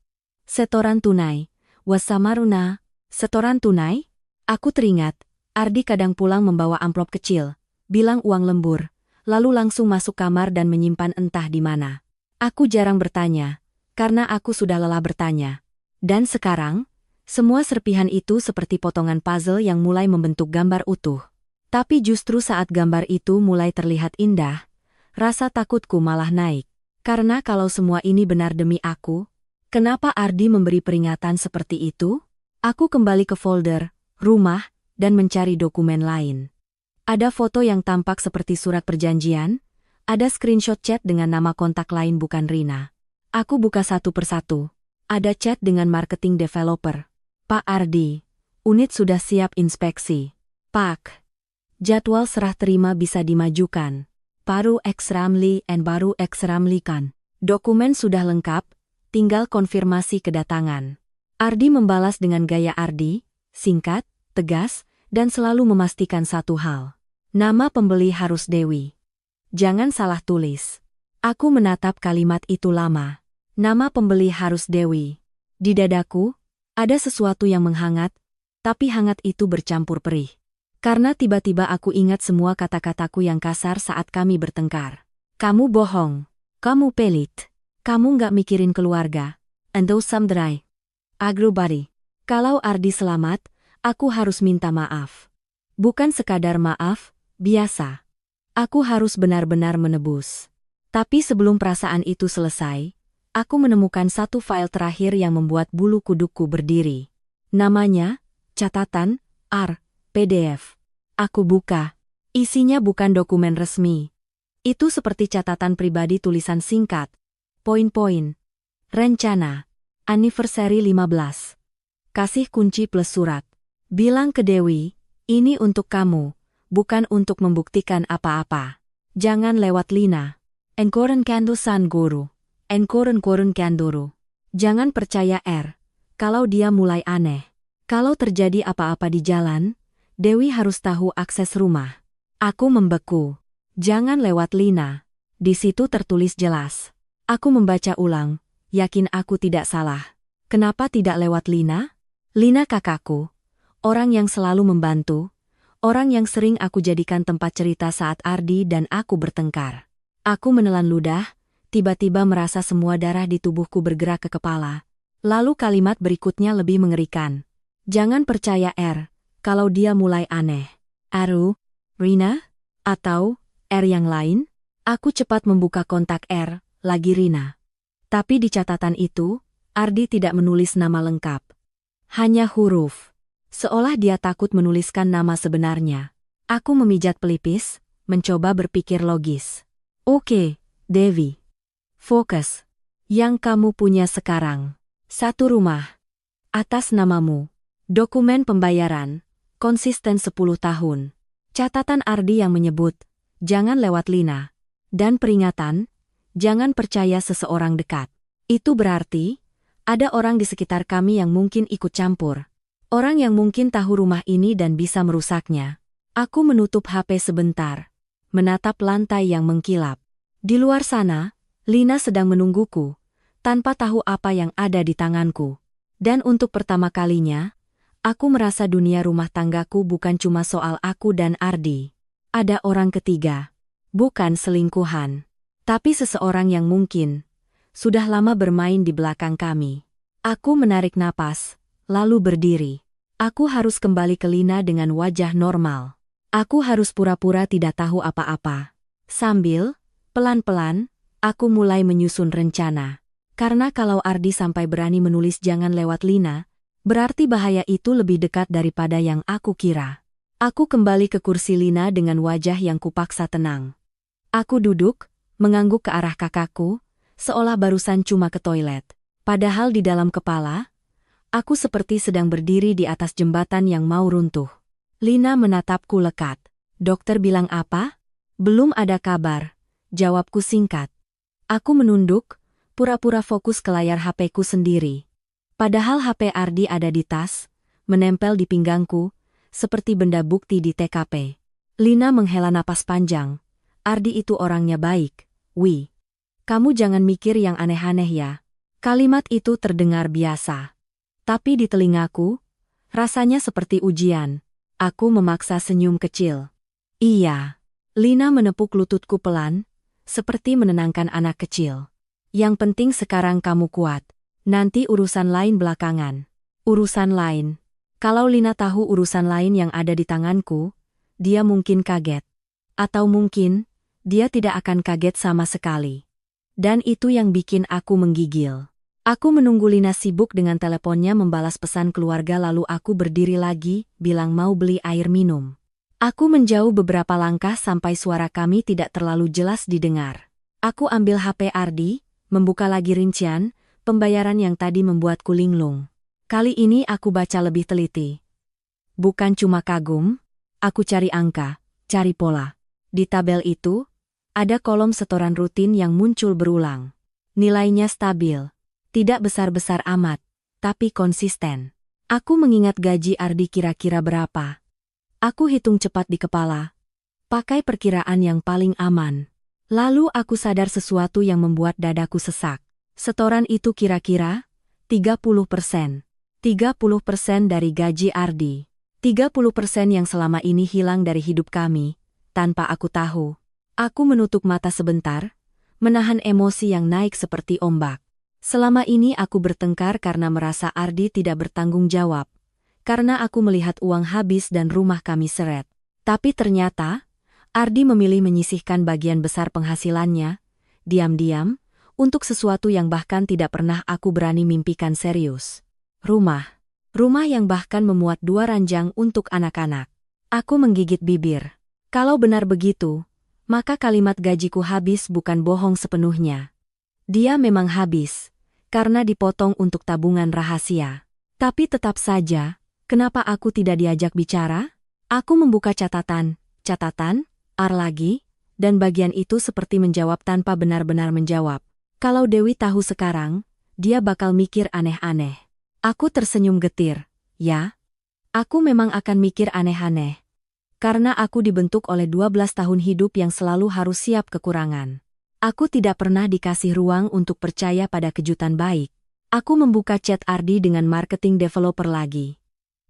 Setoran tunai. Wasamaruna. Setoran tunai? Aku teringat, Ardi kadang pulang membawa amplop kecil, bilang uang lembur, lalu langsung masuk kamar dan menyimpan entah di mana. Aku jarang bertanya, karena aku sudah lelah bertanya. Dan sekarang, semua serpihan itu seperti potongan puzzle yang mulai membentuk gambar utuh. Tapi justru saat gambar itu mulai terlihat indah, rasa takutku malah naik. Karena kalau semua ini benar demi aku, kenapa Ardi memberi peringatan seperti itu? Aku kembali ke folder, rumah, dan mencari dokumen lain. Ada foto yang tampak seperti surat perjanjian, ada screenshot chat dengan nama kontak lain bukan Rina. Aku buka satu persatu. Ada chat dengan marketing developer. Pak Ardi, unit sudah siap inspeksi. Pak, jadwal serah terima bisa dimajukan. Baru X Ramli and baru X Ramli kan. Dokumen sudah lengkap, tinggal konfirmasi kedatangan. Ardi membalas dengan gaya Ardi, singkat, tegas, dan selalu memastikan satu hal. Nama pembeli harus Dewi. Jangan salah tulis. Aku menatap kalimat itu lama. Nama pembeli harus Dewi. Di dadaku, ada sesuatu yang menghangat, tapi hangat itu bercampur perih. Karena tiba-tiba aku ingat semua kata-kataku yang kasar saat kami bertengkar. Kamu bohong. Kamu pelit. Kamu nggak mikirin keluarga. Endo samdrai. Agrobari. Kalau Ardi selamat, aku harus minta maaf. Bukan sekadar maaf, biasa. Aku harus benar-benar menebus. Tapi sebelum perasaan itu selesai, aku menemukan satu file terakhir yang membuat bulu kudukku berdiri. Namanya, catatan, PDF. Aku buka. Isinya bukan dokumen resmi. Itu seperti catatan pribadi tulisan singkat. Poin-poin. Rencana. Anniversary 15. Kasih kunci plus surat. Bilang ke Dewi, ini untuk kamu, bukan untuk membuktikan apa-apa. Jangan lewat Lina. Enkoren kando san guru. Enkoren kandoro. Jangan percaya kalau dia mulai aneh. Kalau terjadi apa-apa di jalan, Dewi harus tahu akses rumah. Aku membeku. Jangan lewat Lina. Di situ tertulis jelas. Aku membaca ulang, yakin aku tidak salah. Kenapa tidak lewat Lina? Lina kakakku. Orang yang selalu membantu, orang yang sering aku jadikan tempat cerita saat Ardi dan aku bertengkar. Aku menelan ludah, tiba-tiba merasa semua darah di tubuhku bergerak ke kepala. Lalu kalimat berikutnya lebih mengerikan. Jangan percaya kalau dia mulai aneh. Rina? Atau yang lain? Aku cepat membuka kontak lagi Rina. Tapi di catatan itu, Ardi tidak menulis nama lengkap. Hanya huruf. Seolah dia takut menuliskan nama sebenarnya. Aku memijat pelipis, mencoba berpikir logis. Oke, Devi. Fokus. Yang kamu punya sekarang. Satu rumah. Atas namamu. Dokumen pembayaran. Konsisten 10 tahun. Catatan Ardi yang menyebut, jangan lewat Lina. Dan peringatan, jangan percaya seseorang dekat. Itu berarti, ada orang di sekitar kami yang mungkin ikut campur. Orang yang mungkin tahu rumah ini dan bisa merusaknya. Aku menutup HP sebentar. menatap lantai yang mengkilap. Di luar sana, Lina sedang menungguku, tanpa tahu apa yang ada di tanganku. Dan untuk pertama kalinya, aku merasa dunia rumah tanggaku bukan cuma soal aku dan Ardi. Ada orang ketiga. Bukan selingkuhan. Tapi seseorang yang mungkin sudah lama bermain di belakang kami. Aku menarik napas, lalu berdiri. Aku harus kembali ke Lina dengan wajah normal. Aku harus pura-pura tidak tahu apa-apa. Sambil, pelan-pelan, aku mulai menyusun rencana. Karena kalau Ardi sampai berani menulis jangan lewat Lina, berarti bahaya itu lebih dekat daripada yang aku kira. Aku kembali ke kursi Lina dengan wajah yang kupaksa tenang. Aku duduk, mengangguk ke arah kakakku, seolah barusan cuma ke toilet. Padahal di dalam kepala, aku seperti sedang berdiri di atas jembatan yang mau runtuh. Lina menatapku lekat. Dokter bilang apa? Belum ada kabar. Jawabku singkat. Aku menunduk, pura-pura fokus ke layar HP-ku sendiri. Padahal HP Ardi ada di tas, menempel di pinggangku, seperti benda bukti di TKP. Lina menghela napas panjang. Ardi itu orangnya baik, Wi. Kamu jangan mikir yang aneh-aneh ya. Kalimat itu terdengar biasa. Tapi di telingaku, rasanya seperti ujian. Aku memaksa senyum kecil. Iya. Lina menepuk lututku pelan, seperti menenangkan anak kecil. Yang penting sekarang kamu kuat. Nanti urusan lain belakangan. Urusan lain. Kalau Lina tahu urusan lain yang ada di tanganku, dia mungkin kaget. Atau mungkin, dia tidak akan kaget sama sekali. Dan itu yang bikin aku menggigil. Aku menunggu Lina sibuk dengan teleponnya membalas pesan keluarga lalu aku berdiri lagi, bilang mau beli air minum. Aku menjauh beberapa langkah sampai suara kami tidak terlalu jelas didengar. Aku ambil HP Ardi, membuka lagi rincian, pembayaran yang tadi membuatku linglung. Kali ini aku baca lebih teliti. Bukan cuma kagum, aku cari angka, cari pola. Di tabel itu, ada kolom setoran rutin yang muncul berulang. Nilainya stabil. Tidak besar-besar amat, tapi konsisten. Aku mengingat gaji Ardi kira-kira berapa. Aku hitung cepat di kepala. Pakai perkiraan yang paling aman. Lalu aku sadar sesuatu yang membuat dadaku sesak. Setoran itu kira-kira 30%. 30% dari gaji Ardi. 30% yang selama ini hilang dari hidup kami, tanpa aku tahu. Aku menutup mata sebentar, menahan emosi yang naik seperti ombak. Selama ini aku bertengkar karena merasa Ardi tidak bertanggung jawab. Karena aku melihat uang habis dan rumah kami seret. Tapi ternyata, Ardi memilih menyisihkan bagian besar penghasilannya, diam-diam, untuk sesuatu yang bahkan tidak pernah aku berani mimpikan serius. Rumah. Rumah yang bahkan memuat 2 ranjang untuk anak-anak. Aku menggigit bibir. Kalau benar begitu, maka kalimat gajiku habis bukan bohong sepenuhnya. Dia memang habis. Karena dipotong untuk tabungan rahasia. Tapi tetap saja, kenapa aku tidak diajak bicara? Aku membuka catatan, lagi, dan bagian itu seperti menjawab tanpa benar-benar menjawab. Kalau Dewi tahu sekarang, dia bakal mikir aneh-aneh. Aku tersenyum getir. Ya, aku memang akan mikir aneh-aneh. Karena aku dibentuk oleh 12 tahun hidup yang selalu harus siap kekurangan. Aku tidak pernah dikasih ruang untuk percaya pada kejutan baik. Aku membuka chat Ardi dengan marketing developer lagi.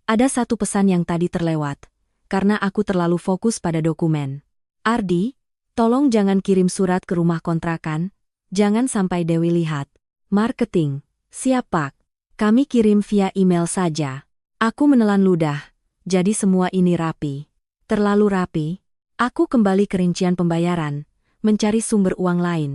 Ada satu pesan yang tadi terlewat, karena aku terlalu fokus pada dokumen. Ardi, tolong jangan kirim surat ke rumah kontrakan, jangan sampai Dewi lihat. Marketing, siap Pak. Kami kirim via email saja. Aku menelan ludah, jadi semua ini rapi. Terlalu rapi. Aku kembali ke rincian pembayaran. Mencari sumber uang lain.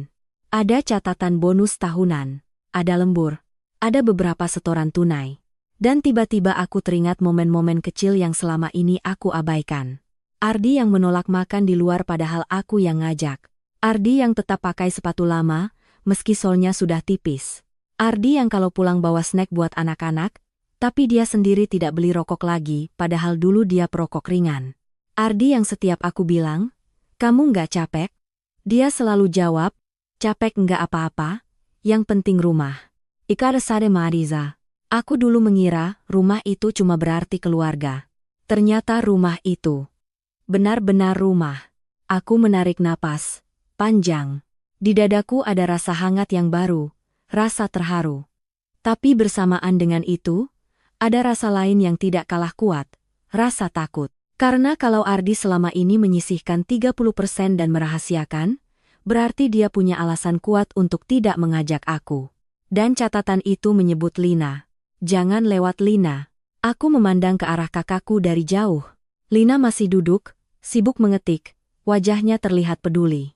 Ada catatan bonus tahunan, ada lembur, ada beberapa setoran tunai. Dan tiba-tiba aku teringat momen-momen kecil yang selama ini aku abaikan. Ardi yang menolak makan di luar padahal aku yang ngajak. Ardi yang tetap pakai sepatu lama, meski solnya sudah tipis. Ardi yang kalau pulang bawa snack buat anak-anak, tapi dia sendiri tidak beli rokok lagi padahal dulu dia perokok ringan. Ardi yang setiap aku bilang, kamu nggak capek? Dia selalu jawab, capek enggak apa-apa, yang penting rumah. Ikare sare Mariza. Aku dulu mengira rumah itu cuma berarti keluarga. Ternyata rumah itu benar-benar rumah. Aku menarik napas panjang. Di dadaku ada rasa hangat yang baru, rasa terharu. Tapi bersamaan dengan itu, ada rasa lain yang tidak kalah kuat, rasa takut. Karena kalau Ardi selama ini menyisihkan 30% dan merahasiakan, berarti dia punya alasan kuat untuk tidak mengajak aku. Dan catatan itu menyebut Lina. Jangan lewat Lina. Aku memandang ke arah kakakku dari jauh. Lina masih duduk, sibuk mengetik, wajahnya terlihat peduli.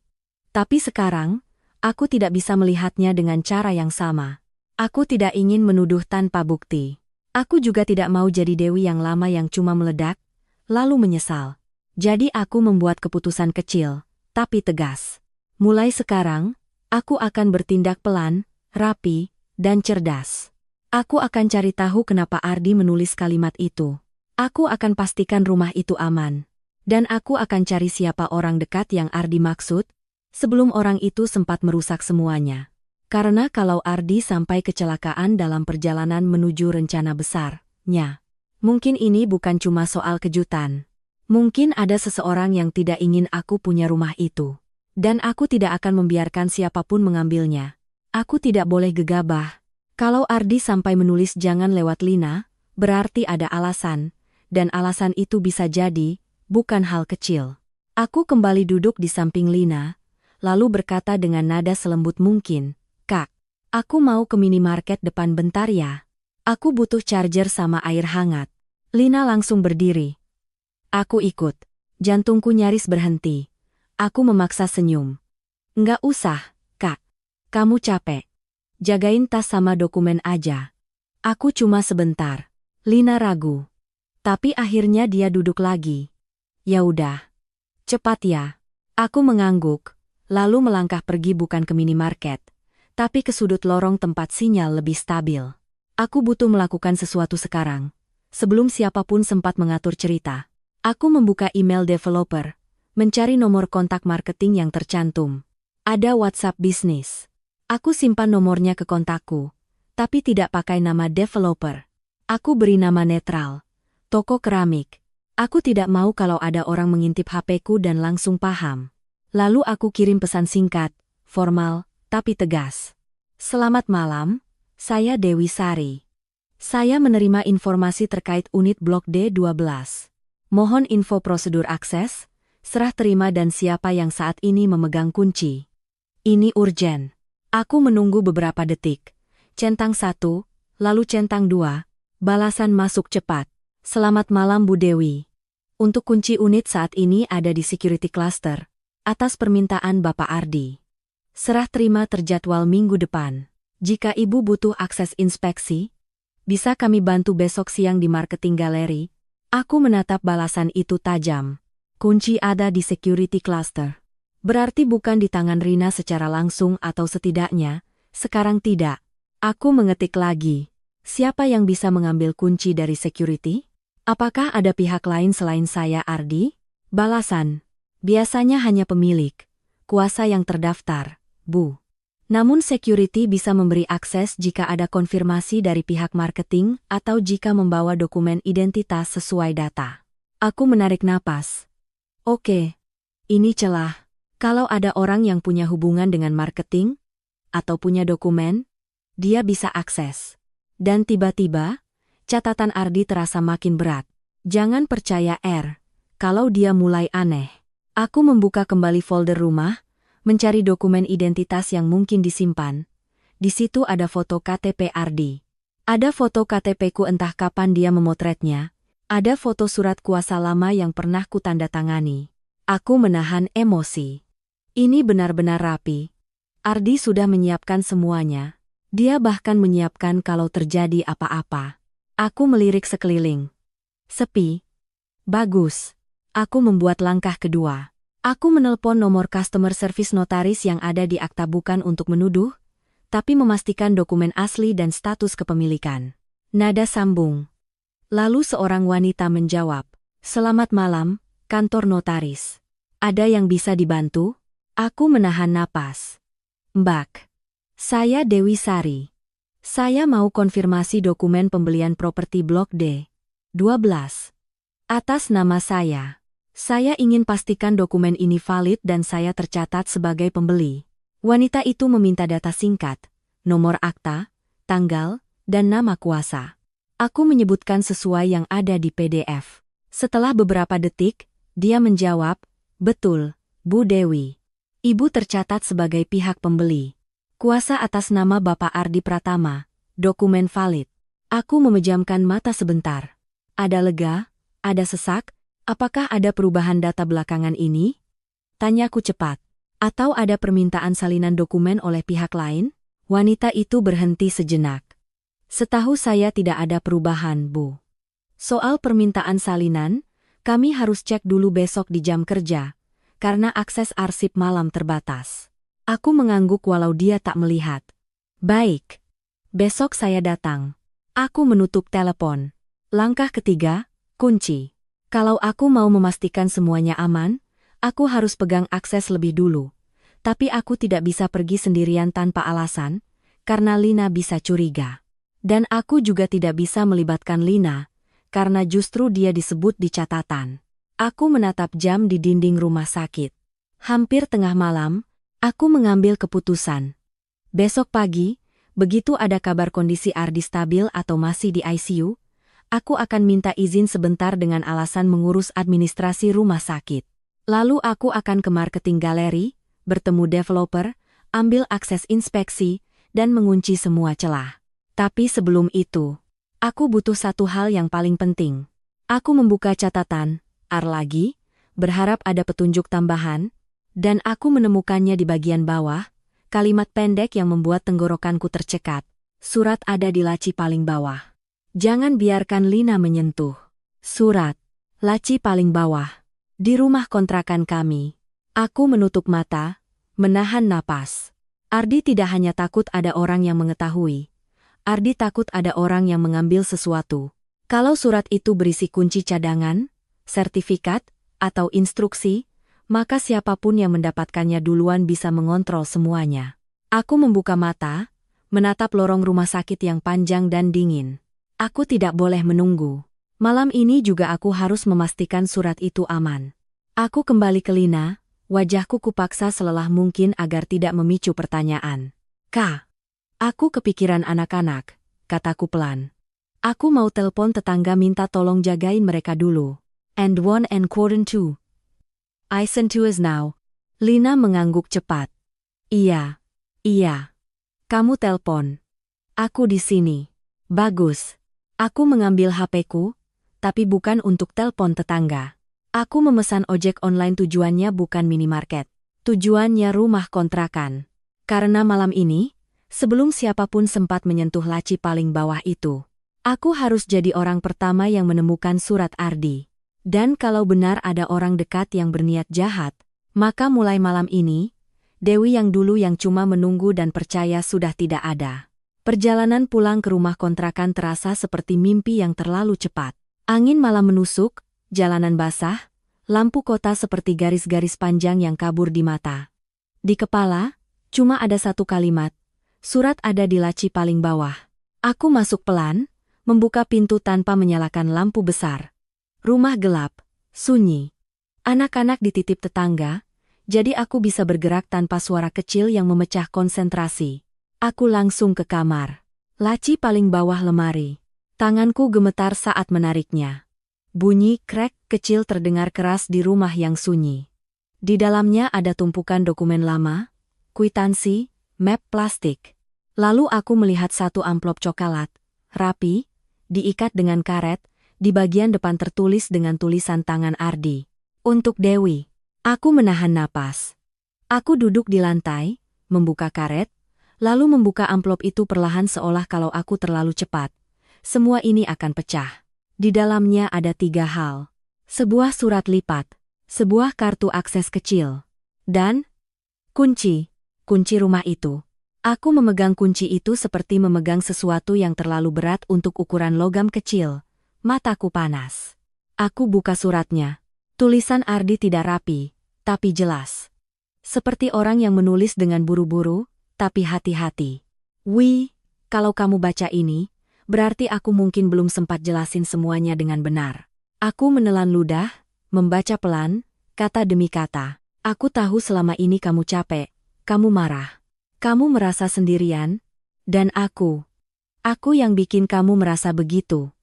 Tapi sekarang, aku tidak bisa melihatnya dengan cara yang sama. Aku tidak ingin menuduh tanpa bukti. Aku juga tidak mau jadi Dewi yang lama yang cuma meledak, lalu menyesal. Jadi aku membuat keputusan kecil, tapi tegas. Mulai sekarang, aku akan bertindak pelan, rapi, dan cerdas. Aku akan cari tahu kenapa Ardi menulis kalimat itu. Aku akan pastikan rumah itu aman. Dan aku akan cari siapa orang dekat yang Ardi maksud, sebelum orang itu sempat merusak semuanya. Karena kalau Ardi sampai kecelakaan dalam perjalanan menuju rencana besarnya, mungkin ini bukan cuma soal kejutan. Mungkin ada seseorang yang tidak ingin aku punya rumah itu. Dan aku tidak akan membiarkan siapapun mengambilnya. Aku tidak boleh gegabah. Kalau Ardi sampai menulis jangan lewat Lina, berarti ada alasan, dan alasan itu bisa jadi, bukan hal kecil. Aku kembali duduk di samping Lina, lalu berkata dengan nada selembut mungkin, "Kak, aku mau ke minimarket depan bentar ya. Aku butuh charger sama air hangat." Lina langsung berdiri. Aku ikut. Jantungku nyaris berhenti. Aku memaksa senyum. "Nggak usah, Kak. Kamu capek. Jagain tas sama dokumen aja. Aku cuma sebentar." Lina ragu. Tapi akhirnya dia duduk lagi. "Ya udah. Cepat ya." Aku mengangguk. Lalu melangkah pergi bukan ke minimarket, tapi ke sudut lorong tempat sinyal lebih stabil. Aku butuh melakukan sesuatu sekarang, sebelum siapapun sempat mengatur cerita. Aku membuka email developer, mencari nomor kontak marketing yang tercantum. Ada WhatsApp bisnis. Aku simpan nomornya ke kontakku, tapi tidak pakai nama developer. Aku beri nama netral, toko keramik. Aku tidak mau kalau ada orang mengintip HP-ku dan langsung paham. Lalu aku kirim pesan singkat, formal, tapi tegas. "Selamat malam, saya Dewi Sari. Saya menerima informasi terkait unit Blok D12. Mohon info prosedur akses, serah terima dan siapa yang saat ini memegang kunci. Ini urgen." Aku menunggu beberapa detik. Centang 1, lalu centang 2, balasan masuk cepat. "Selamat malam Bu Dewi. Untuk kunci unit saat ini ada di security cluster. Atas permintaan Bapak Ardi. Serah terima terjadwal minggu depan. Jika Ibu butuh akses inspeksi, bisa kami bantu besok siang di marketing galeri." Aku menatap balasan itu tajam. Kunci ada di security cluster. Berarti bukan di tangan Rina secara langsung atau setidaknya, sekarang tidak. Aku mengetik lagi. Siapa yang bisa mengambil kunci dari security? Apakah ada pihak lain selain saya Ardi? Balasan. Biasanya hanya pemilik, kuasa yang terdaftar, Bu. Namun security bisa memberi akses jika ada konfirmasi dari pihak marketing atau jika membawa dokumen identitas sesuai data. Aku menarik napas. Oke, ini celah. Kalau ada orang yang punya hubungan dengan marketing, atau punya dokumen, dia bisa akses. Dan tiba-tiba, catatan Ardi terasa makin berat. Jangan percaya kalau dia mulai aneh. Aku membuka kembali folder rumah, mencari dokumen identitas yang mungkin disimpan. Di situ ada foto KTP Ardi. Ada foto KTP-ku entah kapan dia memotretnya. Ada foto surat kuasa lama yang pernah kutandatangani. Aku menahan emosi. Ini benar-benar rapi. Ardi sudah menyiapkan semuanya. Dia bahkan menyiapkan kalau terjadi apa-apa. Aku melirik sekeliling. Sepi. Bagus. Aku membuat langkah kedua. Aku menelpon nomor customer service notaris yang ada di akta bukan untuk menuduh, tapi memastikan dokumen asli dan status kepemilikan. Nada sambung. Lalu seorang wanita menjawab, "Selamat malam, kantor notaris. Ada yang bisa dibantu?" Aku menahan napas. "Mbak, saya Dewi Sari. Saya mau konfirmasi dokumen pembelian properti Blok D12. Atas nama saya. Saya ingin pastikan dokumen ini valid dan saya tercatat sebagai pembeli. Wanita itu meminta data singkat, nomor akta, tanggal, dan nama kuasa. Aku menyebutkan sesuai yang ada di PDF. Setelah beberapa detik, dia menjawab, "Betul, Bu Dewi. Ibu tercatat sebagai pihak pembeli. Kuasa atas nama Bapak Ardi Pratama, dokumen valid." Aku memejamkan mata sebentar. Ada lega, ada sesak, apakah ada perubahan data belakangan ini? Tanyaku cepat. Atau ada permintaan salinan dokumen oleh pihak lain? Wanita itu berhenti sejenak. Setahu saya tidak ada perubahan, Bu. Soal permintaan salinan, kami harus cek dulu besok di jam kerja, karena akses arsip malam terbatas. Aku mengangguk walau dia tak melihat. Baik. Besok saya datang. Aku menutup telepon. Langkah ketiga, kunci. Kalau aku mau memastikan semuanya aman, aku harus pegang akses lebih dulu. Tapi aku tidak bisa pergi sendirian tanpa alasan, karena Lina bisa curiga. Dan aku juga tidak bisa melibatkan Lina, karena justru dia disebut di catatan. Aku menatap jam di dinding rumah sakit. Hampir tengah malam, aku mengambil keputusan. Besok pagi, begitu ada kabar kondisi Ardi stabil atau masih di ICU, aku akan minta izin sebentar dengan alasan mengurus administrasi rumah sakit. Lalu aku akan ke marketing galeri, bertemu developer, ambil akses inspeksi, dan mengunci semua celah. Tapi sebelum itu, aku butuh satu hal yang paling penting. Aku membuka catatan, lagi, berharap ada petunjuk tambahan, dan aku menemukannya di bagian bawah, kalimat pendek yang membuat tenggorokanku tercekat. Surat ada di laci paling bawah. Jangan biarkan Lina menyentuh. Surat. Laci paling bawah. Di rumah kontrakan kami. Aku menutup mata, menahan napas. Ardi tidak hanya takut ada orang yang mengetahui. Ardi takut ada orang yang mengambil sesuatu. Kalau surat itu berisi kunci cadangan, sertifikat, atau instruksi, maka siapapun yang mendapatkannya duluan bisa mengontrol semuanya. Aku membuka mata, menatap lorong rumah sakit yang panjang dan dingin. Aku tidak boleh menunggu. Malam ini juga aku harus memastikan surat itu aman. Aku kembali ke Lina, wajahku kupaksa selelah mungkin agar tidak memicu pertanyaan. "Kak, aku kepikiran anak-anak," kataku pelan. "Aku mau telepon tetangga minta tolong jagain mereka dulu. And 1 and quarter 2. I send to us now." Lina mengangguk cepat. Iya. Kamu telpon. Aku di sini. Bagus. Aku mengambil HP-ku, tapi bukan untuk telpon tetangga. Aku memesan ojek online, tujuannya bukan minimarket. Tujuannya rumah kontrakan. Karena malam ini, sebelum siapapun sempat menyentuh laci paling bawah itu, aku harus jadi orang pertama yang menemukan surat Ardi. Dan kalau benar ada orang dekat yang berniat jahat, maka mulai malam ini, Dewi yang dulu yang cuma menunggu dan percaya sudah tidak ada. Perjalanan pulang ke rumah kontrakan terasa seperti mimpi yang terlalu cepat. Angin malam menusuk, jalanan basah, lampu kota seperti garis-garis panjang yang kabur di mata. Di kepala, cuma ada satu kalimat, surat ada di laci paling bawah. Aku masuk pelan, membuka pintu tanpa menyalakan lampu besar. Rumah gelap, sunyi. Anak-anak dititip tetangga, jadi aku bisa bergerak tanpa suara kecil yang memecah konsentrasi. Aku langsung ke kamar. Laci paling bawah lemari. Tanganku gemetar saat menariknya. Bunyi krek kecil terdengar keras di rumah yang sunyi. Di dalamnya ada tumpukan dokumen lama, kwitansi, map plastik. Lalu aku melihat satu amplop coklat, rapi, diikat dengan karet, di bagian depan tertulis dengan tulisan tangan Ardi. Untuk Dewi. Aku menahan napas. Aku duduk di lantai, membuka karet, lalu membuka amplop itu perlahan seolah kalau aku terlalu cepat. Semua ini akan pecah. Di dalamnya ada 3 hal. Sebuah surat lipat, sebuah kartu akses kecil, dan kunci rumah itu. Aku memegang kunci itu seperti memegang sesuatu yang terlalu berat untuk ukuran logam kecil. Mataku panas. Aku buka suratnya. Tulisan Ardi tidak rapi, tapi jelas. Seperti orang yang menulis dengan buru-buru, tapi hati-hati. Kalau kamu baca ini, berarti aku mungkin belum sempat jelasin semuanya dengan benar. Aku menelan ludah, membaca pelan, kata demi kata. Aku tahu selama ini kamu capek, kamu marah. Kamu merasa sendirian, dan aku yang bikin kamu merasa begitu.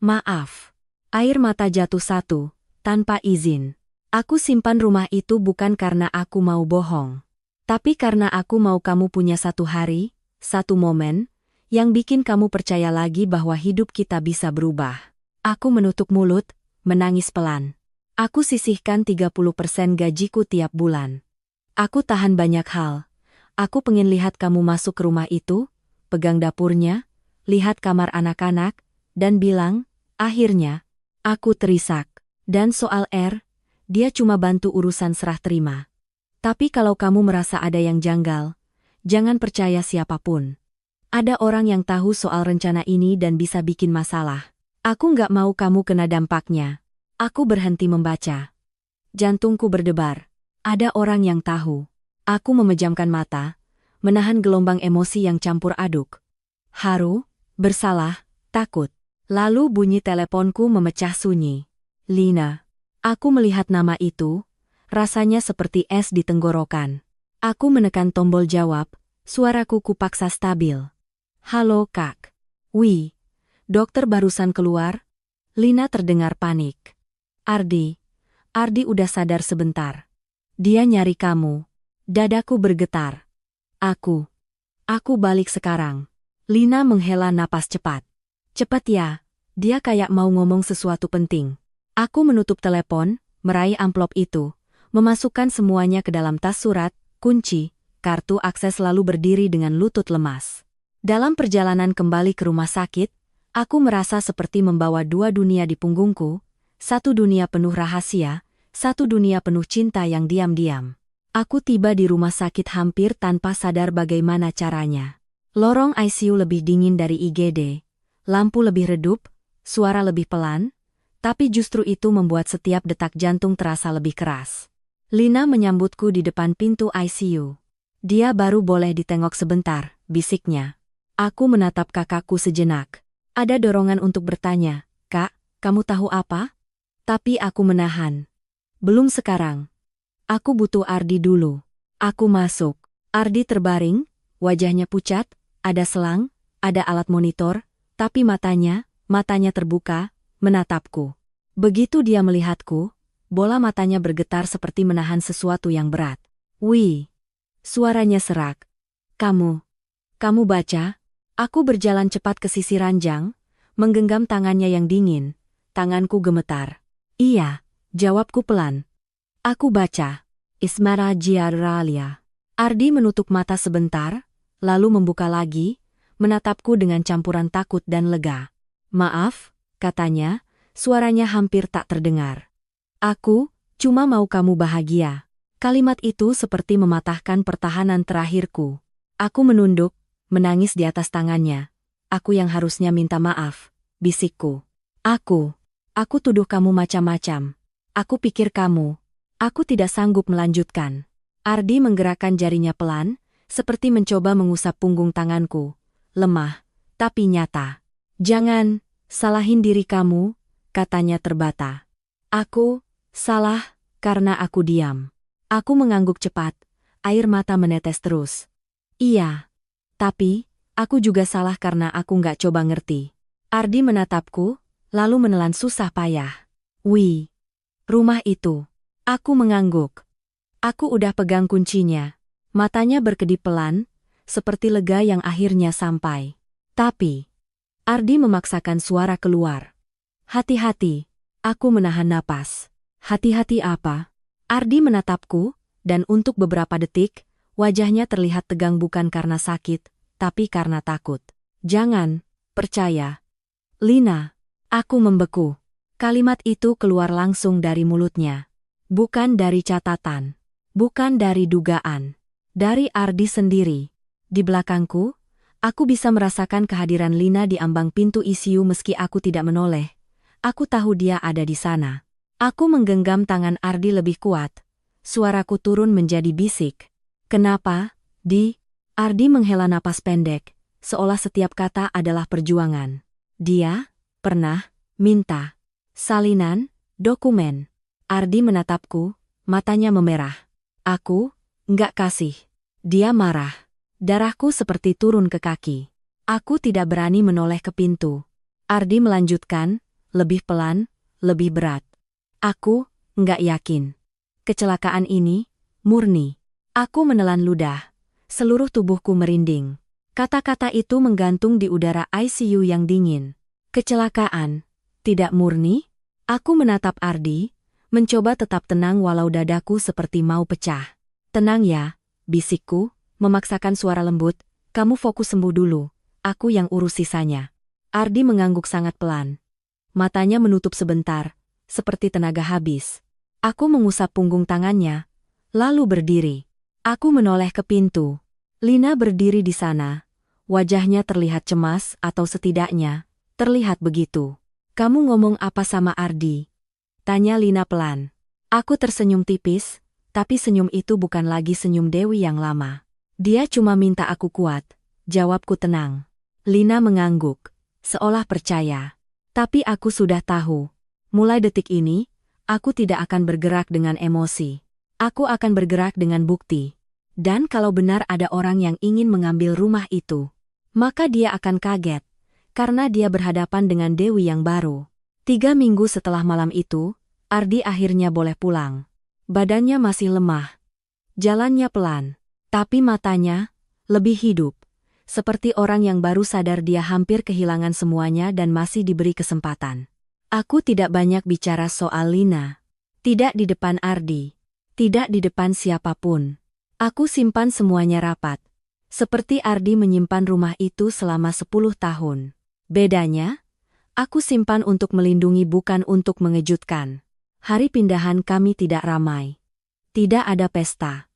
Maaf. Air mata jatuh satu, tanpa izin. Aku simpan rumah itu bukan karena aku mau bohong. Tapi karena aku mau kamu punya satu hari, satu momen, yang bikin kamu percaya lagi bahwa hidup kita bisa berubah. Aku menutup mulut, menangis pelan. Aku sisihkan 30% gajiku tiap bulan. Aku tahan banyak hal. Aku pengen lihat kamu masuk ke rumah itu, pegang dapurnya, lihat kamar anak-anak, dan bilang, akhirnya, aku terisak. Dan soal dia cuma bantu urusan serah terima. Tapi kalau kamu merasa ada yang janggal, jangan percaya siapapun. Ada orang yang tahu soal rencana ini dan bisa bikin masalah. Aku nggak mau kamu kena dampaknya. Aku berhenti membaca. Jantungku berdebar. Ada orang yang tahu. Aku memejamkan mata, menahan gelombang emosi yang campur aduk. Haru, bersalah, takut. Lalu bunyi teleponku memecah sunyi. Lina. Aku melihat nama itu, rasanya seperti es di tenggorokan. Aku menekan tombol jawab, suaraku kupaksa stabil. Halo Kak. Wih, dokter barusan keluar? Lina terdengar panik. Ardi udah sadar sebentar. Dia nyari kamu. Dadaku bergetar. Aku balik sekarang. Lina menghela napas cepat. Cepat ya, dia kayak mau ngomong sesuatu penting. Aku menutup telepon, meraih amplop itu, memasukkan semuanya ke dalam tas surat, kunci, kartu akses lalu berdiri dengan lutut lemas. Dalam perjalanan kembali ke rumah sakit, aku merasa seperti membawa dua dunia di punggungku, satu dunia penuh rahasia, satu dunia penuh cinta yang diam-diam. Aku tiba di rumah sakit hampir tanpa sadar bagaimana caranya. Lorong ICU lebih dingin dari IGD, lampu lebih redup, suara lebih pelan, tapi justru itu membuat setiap detak jantung terasa lebih keras. Lina menyambutku di depan pintu ICU. Dia baru boleh ditengok sebentar, bisiknya. Aku menatap kakakku sejenak. Ada dorongan untuk bertanya, Kak, kamu tahu apa? Tapi aku menahan. Belum sekarang. Aku butuh Ardi dulu. Aku masuk. Ardi terbaring, wajahnya pucat, ada selang, ada alat monitor, tapi matanya terbuka, menatapku. Begitu dia melihatku, bola matanya bergetar seperti menahan sesuatu yang berat. Wih, suaranya serak. Kamu baca? Aku berjalan cepat ke sisi ranjang, menggenggam tangannya yang dingin, tanganku gemetar. Iya, jawabku pelan. Aku baca. Ismara Jiaralia. Ardi menutup mata sebentar, lalu membuka lagi, menatapku dengan campuran takut dan lega. Maaf, katanya, suaranya hampir tak terdengar. Aku cuma mau kamu bahagia. Kalimat itu seperti mematahkan pertahanan terakhirku. Aku menunduk, menangis di atas tangannya. Aku yang harusnya minta maaf, bisikku. Aku tuduh kamu macam-macam. Aku pikir aku tidak sanggup melanjutkan. Ardi menggerakkan jarinya pelan, seperti mencoba mengusap punggung tanganku. Lemah, tapi nyata. Jangan salahin diri kamu, katanya terbata. Aku salah karena aku diam. Aku mengangguk cepat, air mata menetes terus. Iya, tapi aku juga salah karena aku nggak coba ngerti. Ardi menatapku, lalu menelan susah payah. Wih, rumah itu. Aku mengangguk. Aku udah pegang kuncinya. Matanya berkedip pelan, seperti lega yang akhirnya sampai. Tapi, Ardi memaksakan suara keluar. Hati-hati. Aku menahan napas. Hati-hati apa? Ardi menatapku, dan untuk beberapa detik, wajahnya terlihat tegang bukan karena sakit, tapi karena takut. Jangan percaya. Lina. Aku membeku. Kalimat itu keluar langsung dari mulutnya. Bukan dari catatan. Bukan dari dugaan. Dari Ardi sendiri. Di belakangku, aku bisa merasakan kehadiran Lina di ambang pintu ICU meski aku tidak menoleh. Aku tahu dia ada di sana. Aku menggenggam tangan Ardi lebih kuat. Suaraku turun menjadi bisik. Kenapa, Di? Ardi menghela napas pendek, seolah setiap kata adalah perjuangan. Dia pernah minta salinan, dokumen. Ardi menatapku, matanya memerah. Aku, nggak kasih. Dia marah. Darahku seperti turun ke kaki. Aku tidak berani menoleh ke pintu. Ardi melanjutkan, lebih pelan, lebih berat. Aku, nggak yakin. Kecelakaan ini, murni. Aku menelan ludah. Seluruh tubuhku merinding. Kata-kata itu menggantung di udara ICU yang dingin. Kecelakaan, tidak murni? Aku menatap Ardi, mencoba tetap tenang walau dadaku seperti mau pecah. Tenang ya, bisikku, memaksakan suara lembut, kamu fokus sembuh dulu, aku yang urus sisanya. Ardi mengangguk sangat pelan. Matanya menutup sebentar, seperti tenaga habis. Aku mengusap punggung tangannya, lalu berdiri. Aku menoleh ke pintu. Lina berdiri di sana. Wajahnya terlihat cemas atau setidaknya, terlihat begitu. Kamu ngomong apa sama Ardi? Tanya Lina pelan. Aku tersenyum tipis, tapi senyum itu bukan lagi senyum Dewi yang lama. Dia cuma minta aku kuat. Jawabku tenang. Lina mengangguk, seolah percaya. Tapi aku sudah tahu. Mulai detik ini, aku tidak akan bergerak dengan emosi. Aku akan bergerak dengan bukti. Dan kalau benar ada orang yang ingin mengambil rumah itu, maka dia akan kaget. Karena dia berhadapan dengan Dewi yang baru. 3 minggu setelah malam itu, Ardi akhirnya boleh pulang. Badannya masih lemah. Jalannya pelan. Tapi matanya, lebih hidup. Seperti orang yang baru sadar dia hampir kehilangan semuanya dan masih diberi kesempatan. Aku tidak banyak bicara soal Lina. Tidak di depan Ardi. Tidak di depan siapapun. Aku simpan semuanya rapat. Seperti Ardi menyimpan rumah itu selama 10 tahun. Bedanya, aku simpan untuk melindungi bukan untuk mengejutkan. Hari pindahan kami tidak ramai. Tidak ada pesta.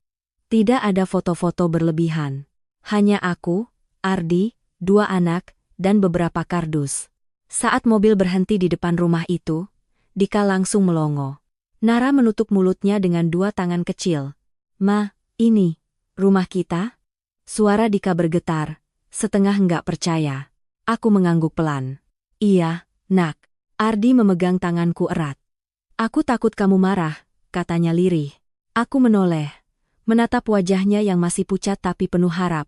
Tidak ada foto-foto berlebihan. Hanya aku, Ardi, 2 anak, dan beberapa kardus. Saat mobil berhenti di depan rumah itu, Dika langsung melongo. Nara menutup mulutnya dengan 2 tangan kecil. Ma, ini, rumah kita? Suara Dika bergetar, setengah enggak percaya. Aku mengangguk pelan. Iya, nak. Ardi memegang tanganku erat. Aku takut kamu marah, katanya lirih. Aku menoleh, menatap wajahnya yang masih pucat tapi penuh harap.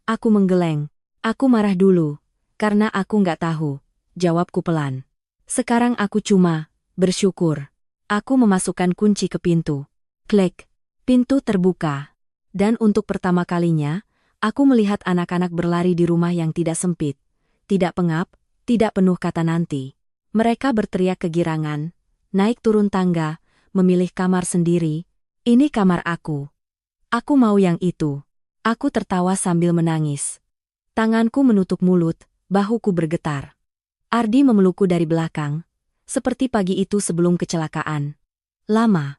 Aku menggeleng. Aku marah dulu, karena aku nggak tahu, jawabku pelan. Sekarang aku cuma bersyukur. Aku memasukkan kunci ke pintu. Klik, pintu terbuka. Dan untuk pertama kalinya, aku melihat anak-anak berlari di rumah yang tidak sempit. Tidak pengap, tidak penuh kata nanti. Mereka berteriak kegirangan, naik turun tangga, memilih kamar sendiri. Ini kamar aku. Aku mau yang itu. Aku tertawa sambil menangis. Tanganku menutup mulut, bahuku bergetar. Ardi memelukku dari belakang, seperti pagi itu sebelum kecelakaan. Lama.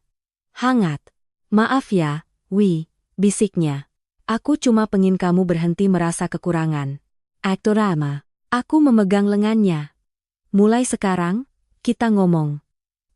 Hangat. Maaf ya, Wi, bisiknya. Aku cuma pengen kamu berhenti merasa kekurangan. Aktorama. Aku memegang lengannya. Mulai sekarang, kita ngomong.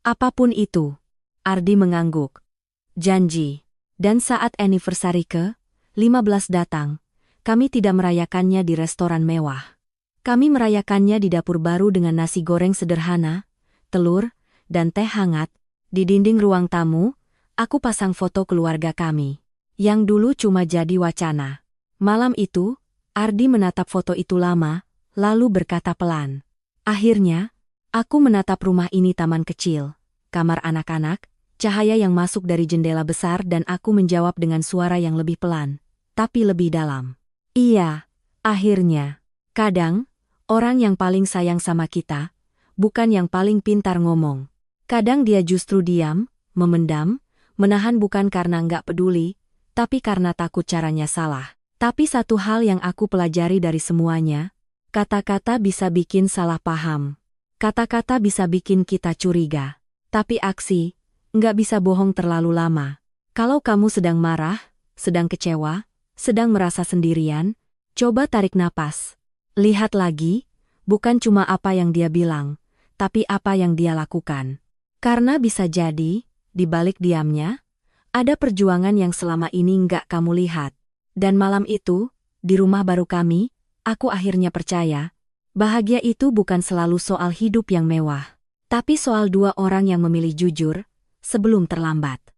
Apapun itu. Ardi mengangguk. Janji. Dan saat anniversary ke-15 datang, kami tidak merayakannya di restoran mewah. Kami merayakannya di dapur baru dengan nasi goreng sederhana, telur, dan teh hangat. Di dinding ruang tamu, aku pasang foto keluarga kami, yang dulu cuma jadi wacana. Malam itu, Ardi menatap foto itu lama, lalu berkata pelan. Akhirnya, aku menatap rumah ini taman kecil, kamar anak-anak, cahaya yang masuk dari jendela besar dan aku menjawab dengan suara yang lebih pelan, tapi lebih dalam. Iya, akhirnya. Kadang, orang yang paling sayang sama kita, bukan yang paling pintar ngomong. Kadang dia justru diam, memendam, menahan bukan karena nggak peduli, tapi karena takut caranya salah. Tapi satu hal yang aku pelajari dari semuanya, kata-kata bisa bikin salah paham. Kata-kata bisa bikin kita curiga. Tapi aksi, nggak bisa bohong terlalu lama. Kalau kamu sedang marah, sedang kecewa, sedang merasa sendirian, coba tarik napas. Lihat lagi, bukan cuma apa yang dia bilang, tapi apa yang dia lakukan. Karena bisa jadi, di balik diamnya, ada perjuangan yang selama ini nggak kamu lihat. Dan malam itu, di rumah baru kami, aku akhirnya percaya, bahagia itu bukan selalu soal hidup yang mewah, tapi soal 2 orang yang memilih jujur, sebelum terlambat.